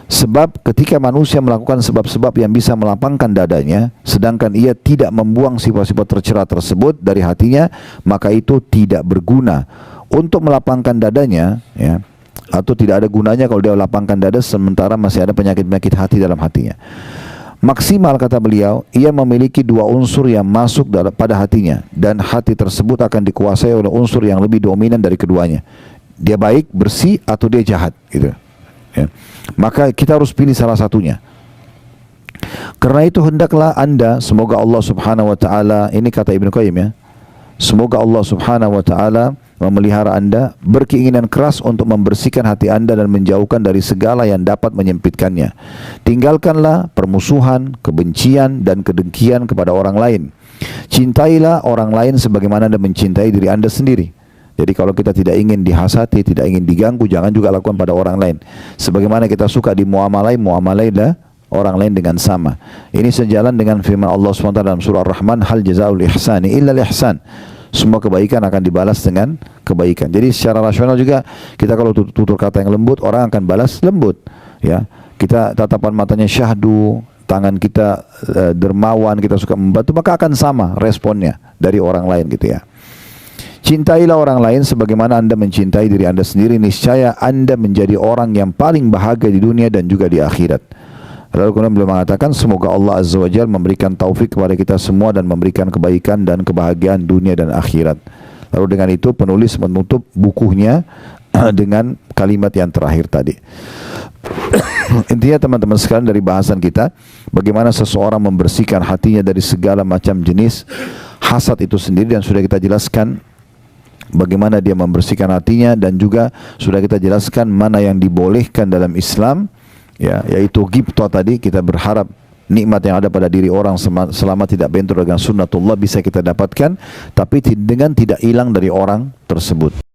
Sebab ketika manusia melakukan sebab-sebab yang bisa melapangkan dadanya, sedangkan ia tidak membuang sifat-sifat tercela tersebut dari hatinya, maka itu tidak berguna untuk melapangkan dadanya ya, atau tidak ada gunanya kalau dia lapangkan dada sementara masih ada penyakit-penyakit hati dalam hatinya. Maksimal kata beliau, ia memiliki dua unsur yang masuk pada hatinya, dan hati tersebut akan dikuasai oleh unsur yang lebih dominan dari keduanya. Dia baik, bersih, atau dia jahat, gitu. Ya. Maka kita harus pilih salah satunya. Karena itu hendaklah anda, semoga Allah subhanahu wa ta'ala, ini kata Ibnu Qayyim ya, semoga Allah subhanahu wa ta'ala memelihara anda, berkeinginan keras untuk membersihkan hati anda dan menjauhkan dari segala yang dapat menyempitkannya. Tinggalkanlah permusuhan, kebencian, dan kedengkian kepada orang lain. Cintailah orang lain sebagaimana anda mencintai diri anda sendiri. Jadi kalau kita tidak ingin dihasati, tidak ingin diganggu, jangan juga lakukan pada orang lain. Sebagaimana kita suka dimuamalai, muamalailah orang lain dengan sama. Ini sejalan dengan firman Allah SWT dalam surah Ar-Rahman, hal jazaul ihsani illa al-ihsan. Semua kebaikan akan dibalas dengan kebaikan. Jadi secara rasional juga kita kalau tutur kata yang lembut, orang akan balas lembut. Ya, kita tatapan matanya syahdu, tangan kita dermawan, kita suka membantu, maka akan sama responnya dari orang lain gitu ya. Cintailah orang lain sebagaimana anda mencintai diri anda sendiri, niscaya anda menjadi orang yang paling bahagia di dunia dan juga di akhirat. Lalu kemudian beliau mengatakan, semoga Allah Azza wa Jalla memberikan taufik kepada kita semua dan memberikan kebaikan dan kebahagiaan dunia dan akhirat. Lalu dengan itu penulis menutup bukunya dengan kalimat yang terakhir tadi. Intinya teman-teman sekalian dari bahasan kita, bagaimana seseorang membersihkan hatinya dari segala macam jenis hasad itu sendiri, dan sudah kita jelaskan bagaimana dia membersihkan hatinya, dan juga sudah kita jelaskan mana yang dibolehkan dalam Islam, ya, yaitu ghibthah tadi. Kita berharap nikmat yang ada pada diri orang selama tidak bentur dengan sunnatullah bisa kita dapatkan, tapi dengan tidak hilang dari orang tersebut.